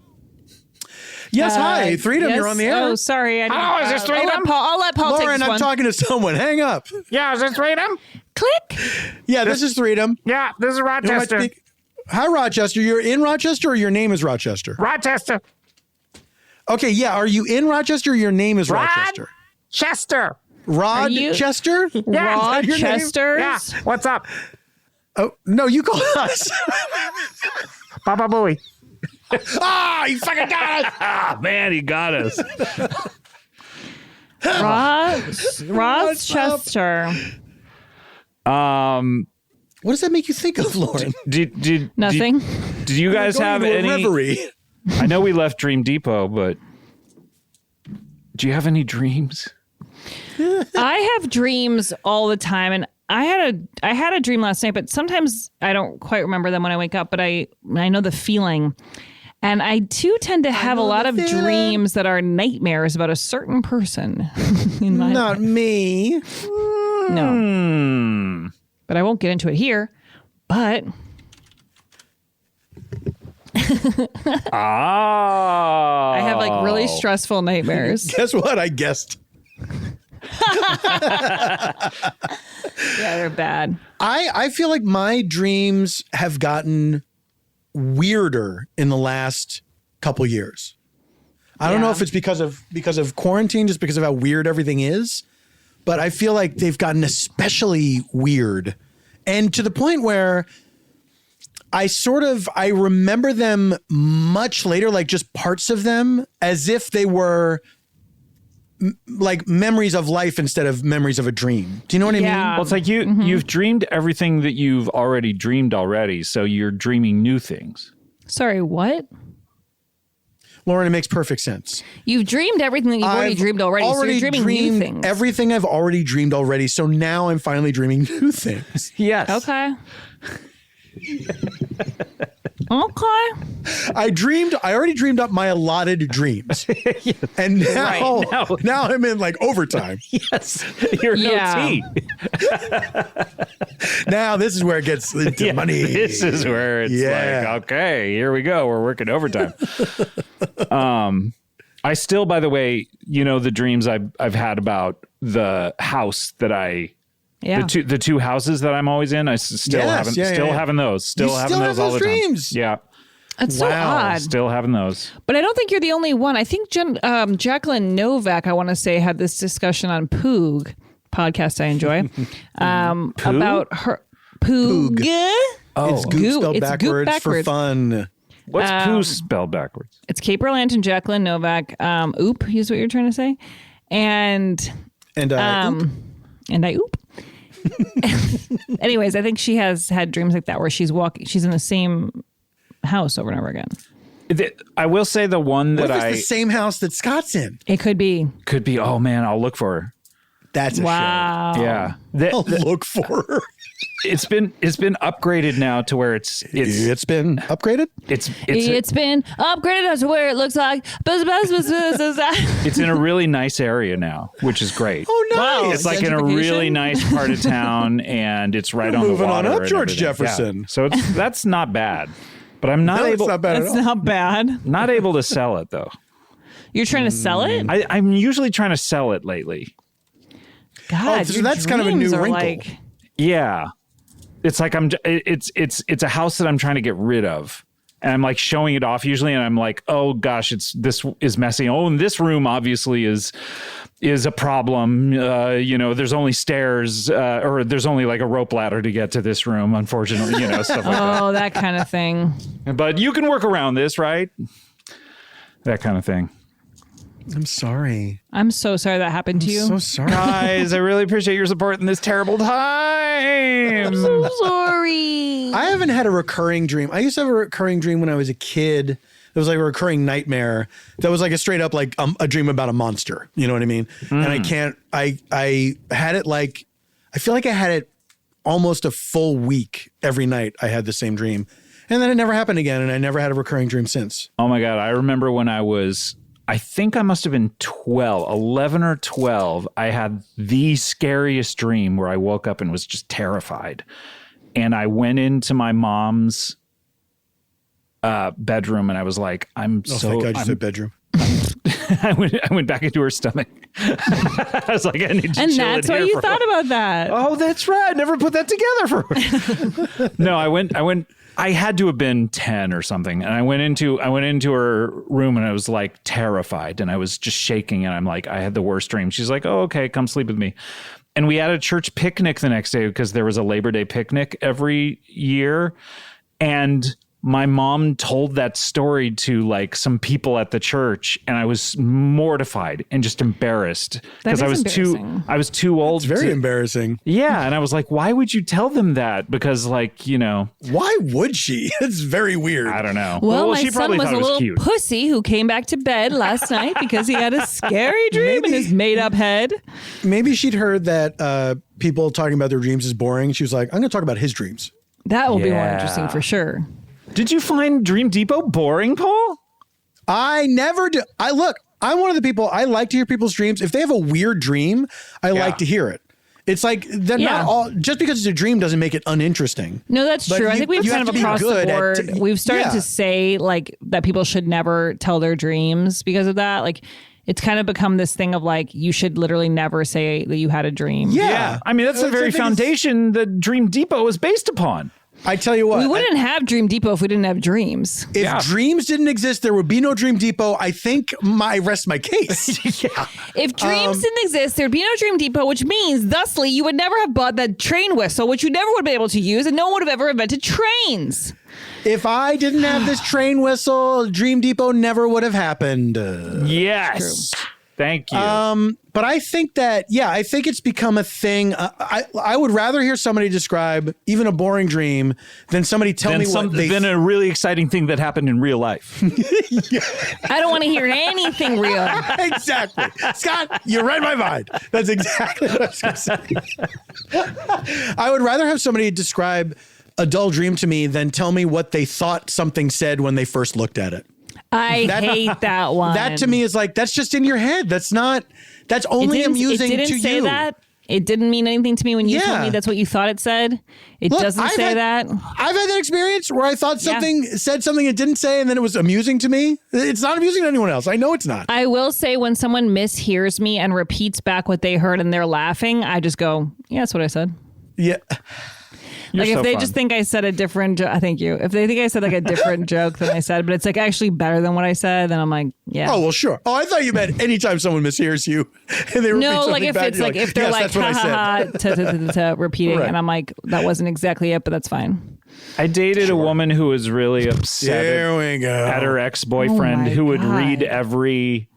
Yes, hi. Freedom, you're on the air. Oh, sorry. Hello, is this Freedom? I'll let Paul take Lauren, this I'm one. talking to someone. Hang up. Yeah, is this Freedom? Click. Yeah, this is Freedom. Yeah, this is Who am I Rochester. speak- Hi, Rochester. You're in Rochester or your name is Rochester? Rochester. Okay, yeah. Are you in Rochester or your name is Rochester? Chester. Rochester? Yeah, is that your name? Rochesters? Yeah. What's up? Oh, no, you call us. Papa Booey. Ah, you fucking got us. Ah, man, he got us. Rochester. What does that make you think of, Lauren? Did Nothing. Did you guys Going have into a any? reverie. I know we left Dream Depot, but do you have any dreams? I have dreams all the time, and I had a dream last night, but sometimes I don't quite remember them when I wake up, but I know the feeling. And I too tend to have a lot of dreams that are nightmares about a certain person in my Not life. me. No. But I won't get into it here. But I have like really stressful nightmares. Guess what? I guessed. Yeah, they're bad. I feel like my dreams have gotten weirder in the last couple years. I don't know if it's because of quarantine, just because of how weird everything is, but I feel like they've gotten especially weird, and to the point where I remember them much later, like just parts of them, as if they were like memories of life instead of memories of a dream. Do you know what I mean? Well, it's like you've dreamed everything that you've already dreamed already, so you're dreaming new things. Sorry, what? Lauren, it makes perfect sense. You've dreamed everything that you've already dreamed already. So you're dreaming new things. Everything I've already dreamed already. So now I'm finally dreaming new things. Yes. Okay. Okay. I already dreamed up my allotted dreams. Yes. And now, Right, now I'm in like overtime. Yes. You're Yeah. no tea. Now this is where it gets into Yeah, money. This is where it's Yeah. like, okay, here we go. We're working overtime. I still, by the way, the dreams I've had about the house that Yeah. the two houses that I'm always in. I still Yes, having those. Still You having still those have all those the time. dreams? Yeah, That's so Wow. odd. still having those. But I don't think you're the only one. I think Jacqueline Novak, I want to say, had this discussion on Poog podcast I enjoy about her Poog. It's goop Goop. spelled It's goop backwards for backwards. fun. What's poo spelled backwards? It's Kate Berlant and Jacqueline Novak. Oop, is what you're trying to say. And And oop. and I oop. Anyways, I think she has had dreams like that where she's in the same house over and over again. I will say the one What that if it's the same house that Scott's in? It could be. could be. Oh man, I'll look for her. That's a Wow. Yeah, show. I'll look for her. it's been upgraded now to where it's It's been upgraded? It's been upgraded to where it looks like. It's in a really nice area now, which is great. Oh, nice. Wow. It's like in a really nice part of town, and it's right on the moving on water. up, and George everything. Jefferson. Yeah. So that's not bad, but I'm not No, it's able not bad at That's all. not bad. not able to sell it though. You're trying to sell it? I'm usually trying to sell it lately. God, so your that's kind of a dreams new are wrinkle. like- Yeah, it's like it's a house that I'm trying to get rid of. And I'm like showing it off usually, and I'm like, oh gosh, this is messy. Oh, and this room obviously is a problem. There's only stairs, or there's only like a rope ladder to get to this room. Unfortunately, stuff like that. Oh, that kind of thing. But you can work around this, right? That kind of thing. I'm sorry. I'm so sorry that happened to you. So sorry. Guys, I really appreciate your support in this terrible time. so sorry. I haven't had a recurring dream. I used to have a recurring dream when I was a kid. It was like a recurring nightmare that was like a straight up like a dream about a monster. You know what I mean? And I had it like, I feel like I had it almost a full week every night. I had the same dream. And then it never happened again. And I never had a recurring dream since. Oh my God. I remember when I think I must have been 11 or 12. I had the scariest dream where I woke up and was just terrified. And I went into my mom's bedroom and I was like, Thank God you said bedroom. I went back into her stomach. I was like, I need to And chill that's in why here you for a thought while. about that. Oh, that's right. I never put that together for No, I had to have been 10 or something. And I went into her room and I was like terrified and I was just shaking and I'm like, I had the worst dream. She's like, oh, okay, come sleep with me. And we had a church picnic the next day because there was a Labor Day picnic every year. And my mom told that story to like some people at the church and I was mortified and just embarrassed because I was too old. It's very embarrassing. Yeah. And I was like, why would you tell them that? Because Why would she? It's very weird. I don't know. Well, my she son probably was thought a it was little cute. pussy who came back to bed last night because he had a scary dream in his made-up head. Maybe she'd heard that people talking about their dreams is boring. She was like, I'm going to talk about his dreams. That will be more Yeah. interesting for sure. Did you find Dream Depot boring, Paul? I never do. I'm one of the people, I like to hear people's dreams. If they have a weird dream, I like to hear it. It's like they're not all, just because it's a dream doesn't make it uninteresting. No, that's But true. I you- think we've you kind have of to be across the good at board, we've started yeah. to say like that people should never tell their dreams because of that. Like it's kind of become this thing of like, you should literally never say that you had a dream. Yeah. I mean, that's the I very think it's- foundation that Dream Depot is based upon. I tell you what. We wouldn't have Dream Depot if we didn't have dreams. If dreams didn't exist, there would be no Dream Depot. I think I rest my case. If dreams didn't exist, there'd be no Dream Depot, which means, thusly, you would never have bought that train whistle, which you never would have been able to use, and no one would have ever invented trains. If I didn't have this train whistle, Dream Depot never would have happened. Yes. Thank you. But I think that, I think it's become a thing. I would rather hear somebody describe even a boring dream than somebody tell me what they than a really exciting thing that happened in real life. I don't want to hear anything real. Exactly. Scott, you read my mind. That's exactly what I was going to say. I would rather have somebody describe a dull dream to me than tell me what they thought something said when they first looked at it. I hate that one. That to me is like, that's just in your head. That's only amusing to you. It didn't say that. It didn't mean anything to me when you told me that's what you thought it said. It doesn't say that. I've had that experience where I thought something said something it didn't say, and then it was amusing to me. It's not amusing to anyone else. I know it's not. I will say when someone mishears me and repeats back what they heard and they're laughing, I just go, yeah, that's what I said. Yeah. You're like so if they fun. just think I said a different thank you. If they think I said like a different joke than I said, but it's like actually better than what I said, then I'm like, yeah. Oh, well, sure. Oh, I thought you meant anytime someone mishears you and they repeat something like if bad, it's you're like if they're yes, like that's what I said. to repeating, Right. and I'm like, that wasn't exactly it, but that's fine. I dated a woman who was really upset There we go. at her ex-boyfriend Oh my who would God. read every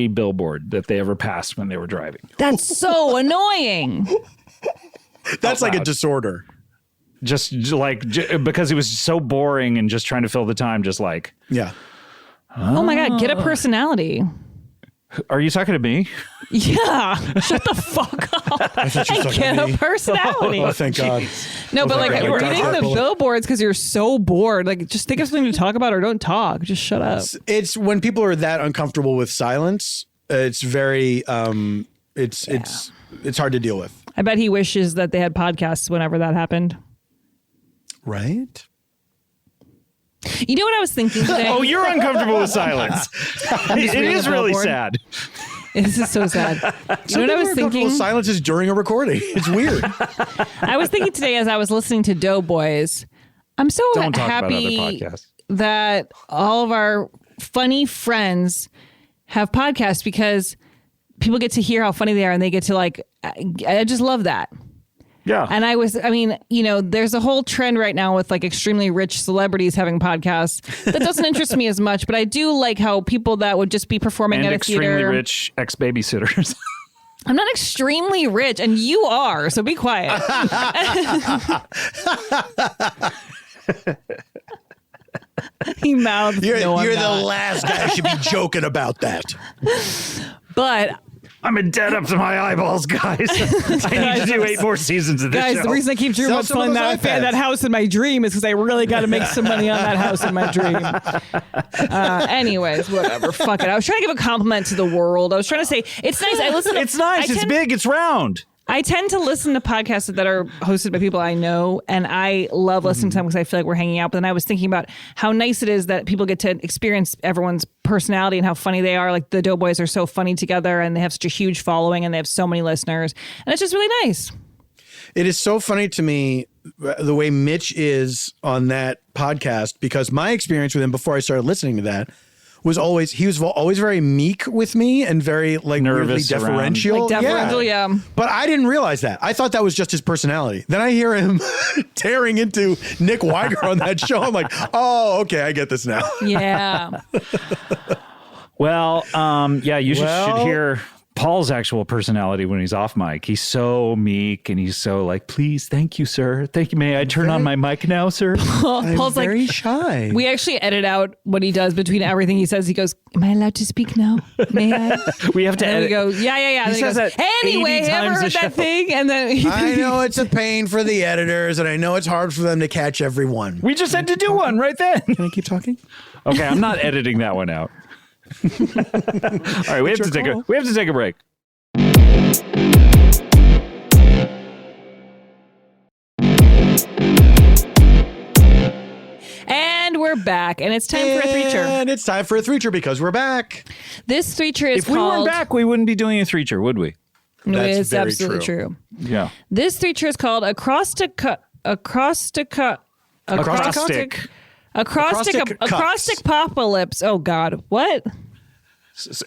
billboard that they ever passed when they were driving. That's so annoying. That's like a loud. disorder. Just because it was so boring and just trying to fill the time, just like, Yeah. Oh my God, get a personality. are you talking to me? Yeah, shut the fuck up and get a personality. Oh, thank God. No, but like God. You were reading the heartbroken. billboards because you're so bored. Like, just think of something to talk about or don't talk. Just shut up. It's when people are that uncomfortable with silence. It's very. It's hard to deal with. I bet he wishes that they had podcasts whenever that happened. Right. You know what I was thinking today? Oh, you're uncomfortable with silence. It is the really billboard. sad. This is so sad. You know what I was thinking? Silences during a recording. It's weird. I was thinking today as I was listening to Doughboys, I'm so Don't talk about other happy podcasts. that all of our funny friends have podcasts because people get to hear how funny they are and they get to like, I just love that. Yeah. And there's a whole trend right now with like extremely rich celebrities having podcasts. That doesn't interest me as much, but I do like how people that would just be performing and at a extremely theater. rich ex-babysitters. I'm not extremely rich, and you are, so be quiet. He mouthed, You're "No, I'm the not." last guy who should be joking about that. But I'm in debt up to my eyeballs, guys. I need to do 8 more seasons of this guys, show. the reason I keep dreaming Sell about some of selling those that, iPads. that house in my dream is because I really got to make some money on that house in my dream. Anyways, whatever. Fuck it. I was trying to give a compliment to the world. I was trying to say it's nice. I listen. It's nice. It's big. It's round. I tend to listen to podcasts that are hosted by people I know, and I love listening to them because I feel like we're hanging out. But then I was thinking about how nice it is that people get to experience everyone's personality and how funny they are. Like the Doughboys are so funny together, and they have such a huge following, and they have so many listeners, and it's just really nice. It is so funny to me the way Mitch is on that podcast, because my experience with him before I started listening to that was always very meek with me and very like Nervous weirdly around. deferential. Like deferential, yeah. But I didn't realize that. I thought that was just his personality. Then I hear him tearing into Nick Weiger on that show. I'm like, oh, okay, I get this now. Yeah. Well, you should hear Paul's actual personality when he's off mic. He's so meek and he's so like, please, thank you, sir. Thank you. May I turn on my mic now, sir? Paul's like, very shy. we actually edit out what he does between everything he says. He goes, am I allowed to speak now? May I? We have to And edit. we go, yeah. And then he says goes, that anyway, 80 ever times a heard that show. thing? And then I know it's a pain for the editors, and I know it's hard for them to catch everyone. We just had to do one right then. Can I keep talking? Okay, I'm not editing that one out. All right, we have to take a break. And we're back, and it's time for a three-cheer. And it's time for a three-cheer because we're back. This three-cheer is If we called... weren't back, we wouldn't be doing a three-cheer, would we? No, That's it's very absolutely true. true. Yeah. This three-cheer is called acrostic apocalypse. Oh God, what?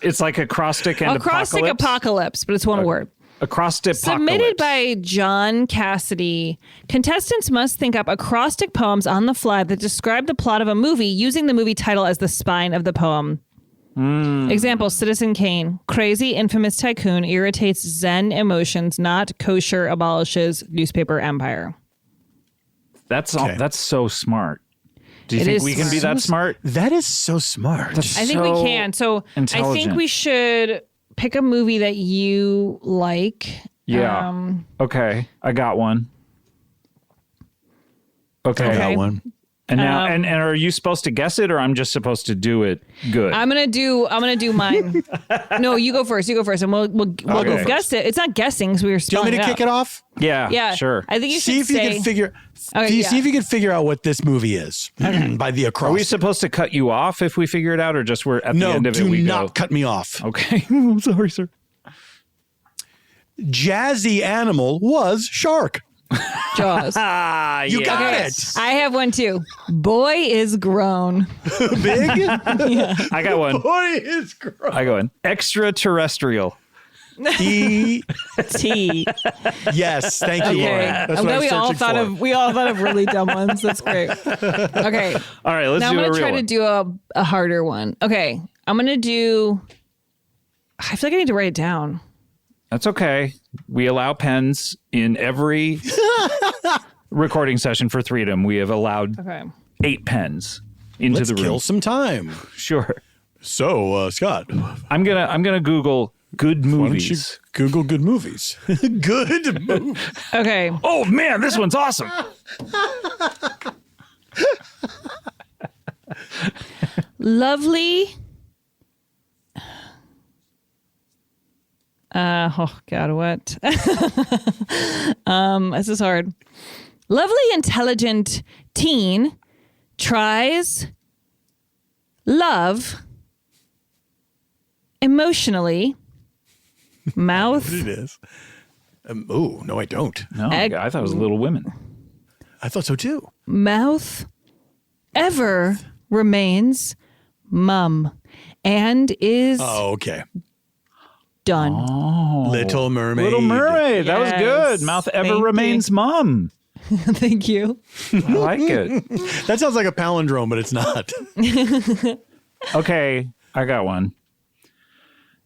It's like acrostic and Acrostic apocalypse, but it's one word. Acrostic Submitted by John Cassidy. Contestants must think up acrostic poems on the fly that describe the plot of a movie using the movie title as the spine of the poem. Example, Citizen Kane. Crazy, infamous tycoon irritates Zen emotions, not kosher abolishes newspaper empire. That's all. Okay. That's so smart. Do you It think is we can be that smart? That is so smart. I think we can. So I think intelligent. we should pick a movie that you like. Yeah. Okay. I got one. Okay. I got one. And now, and are you supposed to guess it, or I'm just supposed to do it good? I'm gonna do mine. No, you go first. And we'll Okay. guess it. It's not guessing because we were. Do you want me to kick it off? Yeah, sure. I think you See should if you say. can figure. Okay, See if you can figure out what this movie is by the across. Are we supposed to cut you off if we figure it out, or just we're at the end of it? Do We not go? cut me off. Okay, I'm sorry, sir. Jazzy animal was shark. Jaws. You got Okay, it. I have one too. Boy is grown. Big. I got one. Boy is gross. I go in. Extraterrestrial. E. T. Yes, thank you, Okay. Lauren. That's I'm what glad I'm we all searching thought for. of really dumb ones. That's great. Okay. All right, let's Now do I'm a gonna real try one. to do a harder one. Okay. I'm gonna do. I feel like I need to write it down. That's okay. We allow pens in every recording session for Freedom. We have allowed Okay. 8 pens into Let's the room. kill some time. Sure. So, Scott, I'm gonna Google good why don't you movies. Google good movies? Good movies. Okay. Oh man, this one's awesome. Lovely. Oh God, what? This is hard. Lovely, intelligent teen tries love emotionally. Mouth. It is. Oh, no, I don't. No, I thought it was Little Women. I thought so too. Mouth ever remains mum and is Oh, okay. done. Little Mermaid. Little Mermaid. That was Yes. good. Mouth ever Thank you. remains mum. Thank you. I like it. That sounds like a palindrome, but it's not. Okay, I got one.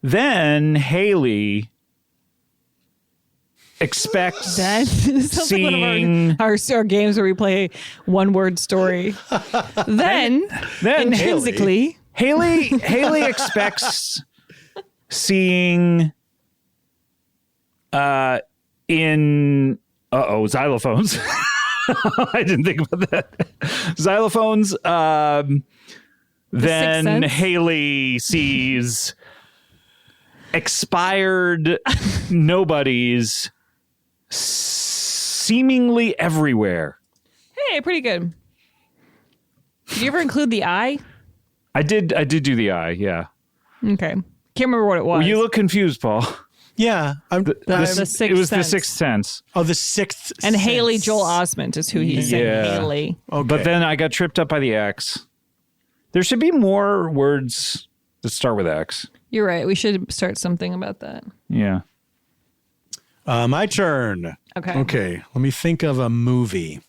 Then Haley expects That sounds like one seeing of our games where we play one word story. then intrinsically, Haley expects seeing in xylophones. I didn't think about that. Xylophones. Then Sense? Haley sees expired nobodies seemingly everywhere. hey, pretty good. Did you ever include the eye? I did do the eye, yeah. Okay. Can't remember what it was. Well, you look confused, Paul. Yeah. The Sixth It was the Sense. Sixth Sense. Oh, the Sixth And Sense. Haley Joel Osment is who he's saying. Yeah. Haley. Okay. But then I got tripped up by the X. There should be more words that start with X. You're right. We should start something about that. Yeah. My turn. Okay. Okay. Let me think of a movie.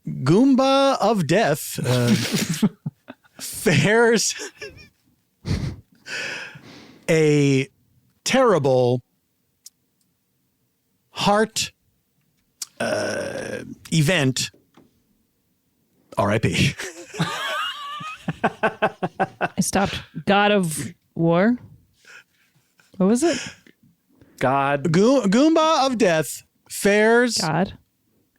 Goomba of Death fares a terrible heart event. R.I.P. I stopped. God of War. What was it? God. Goomba of Death fares God.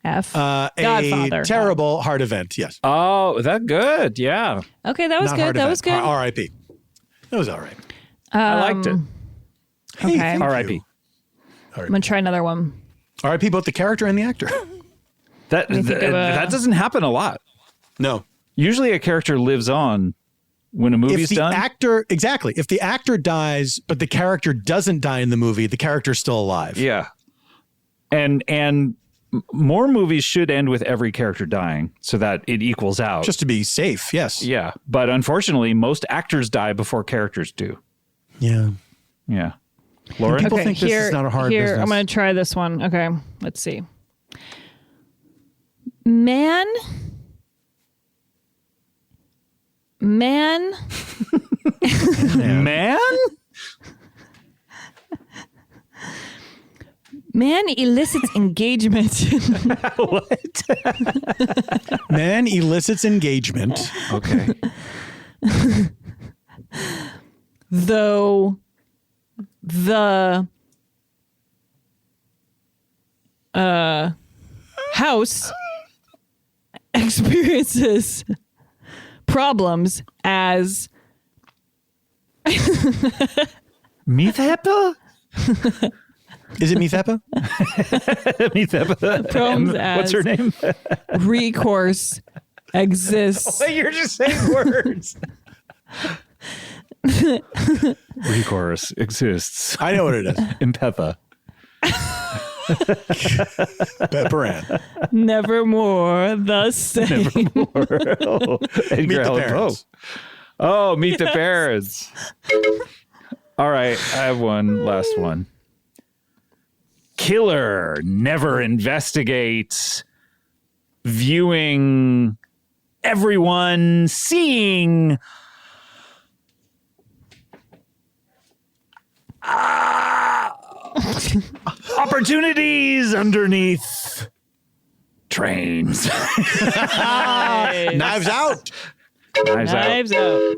F. a Godfather. terrible heart event. Yes. Oh, that good. Yeah. Okay, that was Not good. heart That event. was good. R.I.P. That was all right. I liked it. Hey, Okay. thank R.I.P. you. I'm gonna try another one. R.I.P. both the character and the actor. That me think of a- that doesn't happen a lot. No. Usually a character lives on when a movie's If the done. actor, exactly. If the actor dies, but the character doesn't die in the movie, the character's still alive. Yeah. And more movies should end with every character dying so that it equals out. Just to be safe, yes. Yeah. But unfortunately, most actors die before characters do. Yeah. Yeah. Lauren? People think this is not a hard business. I'm going to try this one. Okay, let's see. Man. Man? Man elicits engagement. What? Man elicits engagement. Okay. Though the house experiences problems as Meathepa? Is it Meathepa? Meathepa. Problems What's her as- name? recourse exists. You're just saying words. Recourse exists. I know what it is. Impetha. Pepperan. Nevermore the same. Oh, Edgar the Allan Parents. Poe. Oh, Meet the Parents. All right, I have one last one. Killer never investigates. Viewing everyone seeing opportunities underneath trains. Knives Out. Knives Out. Knives out.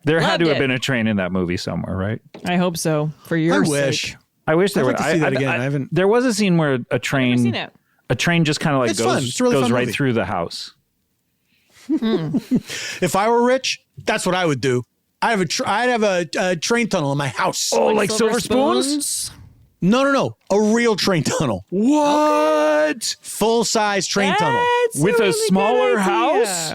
There had Loved to have it. been a train in that movie somewhere, right? I hope so. For your I wish. sake. I wish there I'd were. like to see that again. I haven't- There was a scene where a Never train, seen it. a train just kind of like It's fun. It's a really goes fun right movie. through the house. If I were rich, that's what I would do. I'd have a train tunnel in my house. Oh, like silver spoons? No. A real train tunnel. What? Full-size train tunnel. That's With a really good smaller idea. house?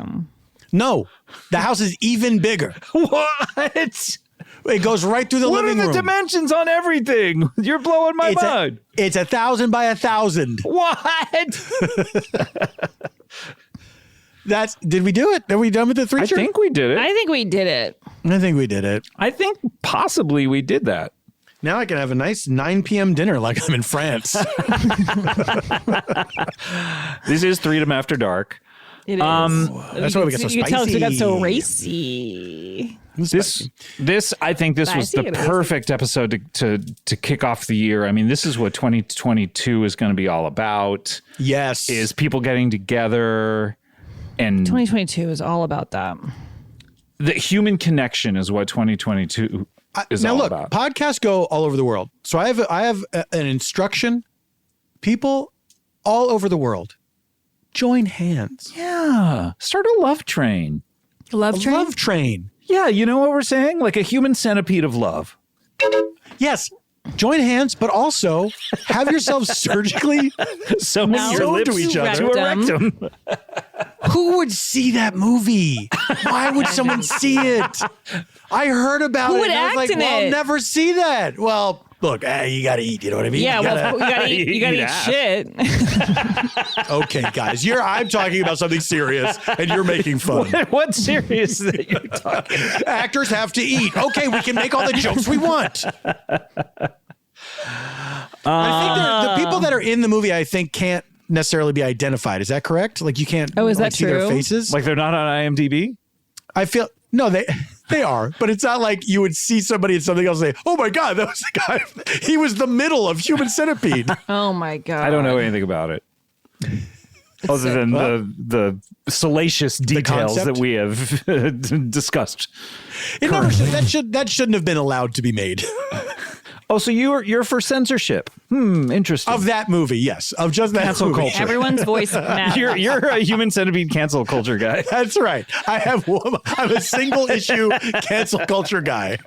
No, the house is even bigger. What? It goes right through the What are living the room. dimensions on everything? You're blowing my mind. It's 1,000 by 1,000. What? Did we do it? Are we done with the three? I think we did it. I think we did it. I think we did it. I think possibly we did that. Now I can have a nice 9 p.m. dinner like I'm in France. This is Freedom After Dark. It is. That's why we got so You can tell us we got so spicy. racy. This I think this was Spicy the or racy? perfect episode to kick off the year. I mean, this is what 2022 is going to be all about. Yes. Is people getting together and 2022 is all about that. the human connection is what 2022 is now all look, about. podcasts go all over the world. So I have an instruction. People all over the world, join hands. Yeah. Start a love train. Love train. Love train. Yeah, you know what we're saying? Like a human centipede of love. Yes. Join hands, but also have yourself surgically So Now your lips to each other. to a rectum. Who would see that movie? Why would someone see it? I heard about Who it. would and I was act like, in well, it? I'll never see that. Well, look, you got to eat. You know what I mean? Yeah, You gotta- well, you gotta eat ass. shit. okay, guys, I'm talking about something serious, and you're making fun. What's serious that you're talking about? Actors have to eat. Okay, we can make all the jokes we want. I think the people that are in the movie, I think, can't necessarily be identified. Is that correct? Like you can't Oh, is that see their true? faces? Like they're not on IMDb? I feel no, they are, but it's not like you would see somebody in something else and say, "Oh my God, that was the guy. He was the middle of Human Centipede." Oh my god. I don't know anything about it. Other than the salacious details concept? that we have discussed. It never that shouldn't have been allowed to be made. Oh, so you're for censorship? Interesting. Of that movie, yes. Of just that Cancel movie. culture. Everyone's voice matters. You're a human centipede cancel culture guy. That's right. I'm a single issue cancel culture guy.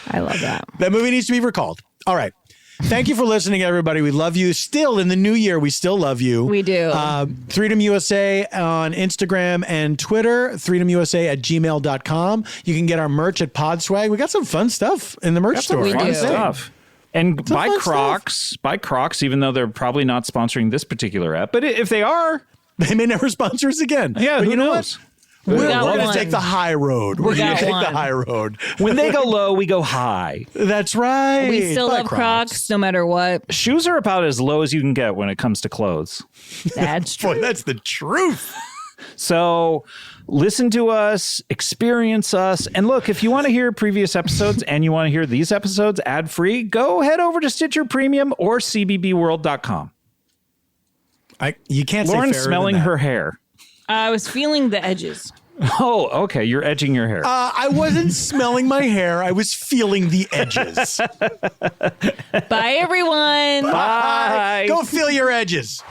I love that. That movie needs to be recalled. All right. Thank you for listening, everybody. We love you. Still in the new year, we still love you. We do. Freedom USA on Instagram and Twitter, freedomusa@gmail.com. You can get our merch at Podswag. We got some fun stuff in the merch store. we I gotta do. say. Stuff. And buy fun Crocs. Buy Crocs, even though they're probably not sponsoring this particular app. But if they are, They may never sponsor us again. yeah, but who you know knows? what? We're got going to one. take the high road. We're going got to take the one. high road. When they go low, we go high. That's right. We still Buy love Crocs no matter what. Shoes are about as low as you can get when it comes to clothes. That's true. Boy, that's the truth. So listen to us, experience us. And look, if you want to hear previous episodes and you want to hear these episodes ad-free, go head over to Stitcher Premium or cbbworld.com. You can't say Lauren's fairer smelling than that. her hair. I was feeling the edges. Oh, okay. You're edging your hair. I wasn't smelling my hair. I was feeling the edges. Bye, everyone. Bye. your edges.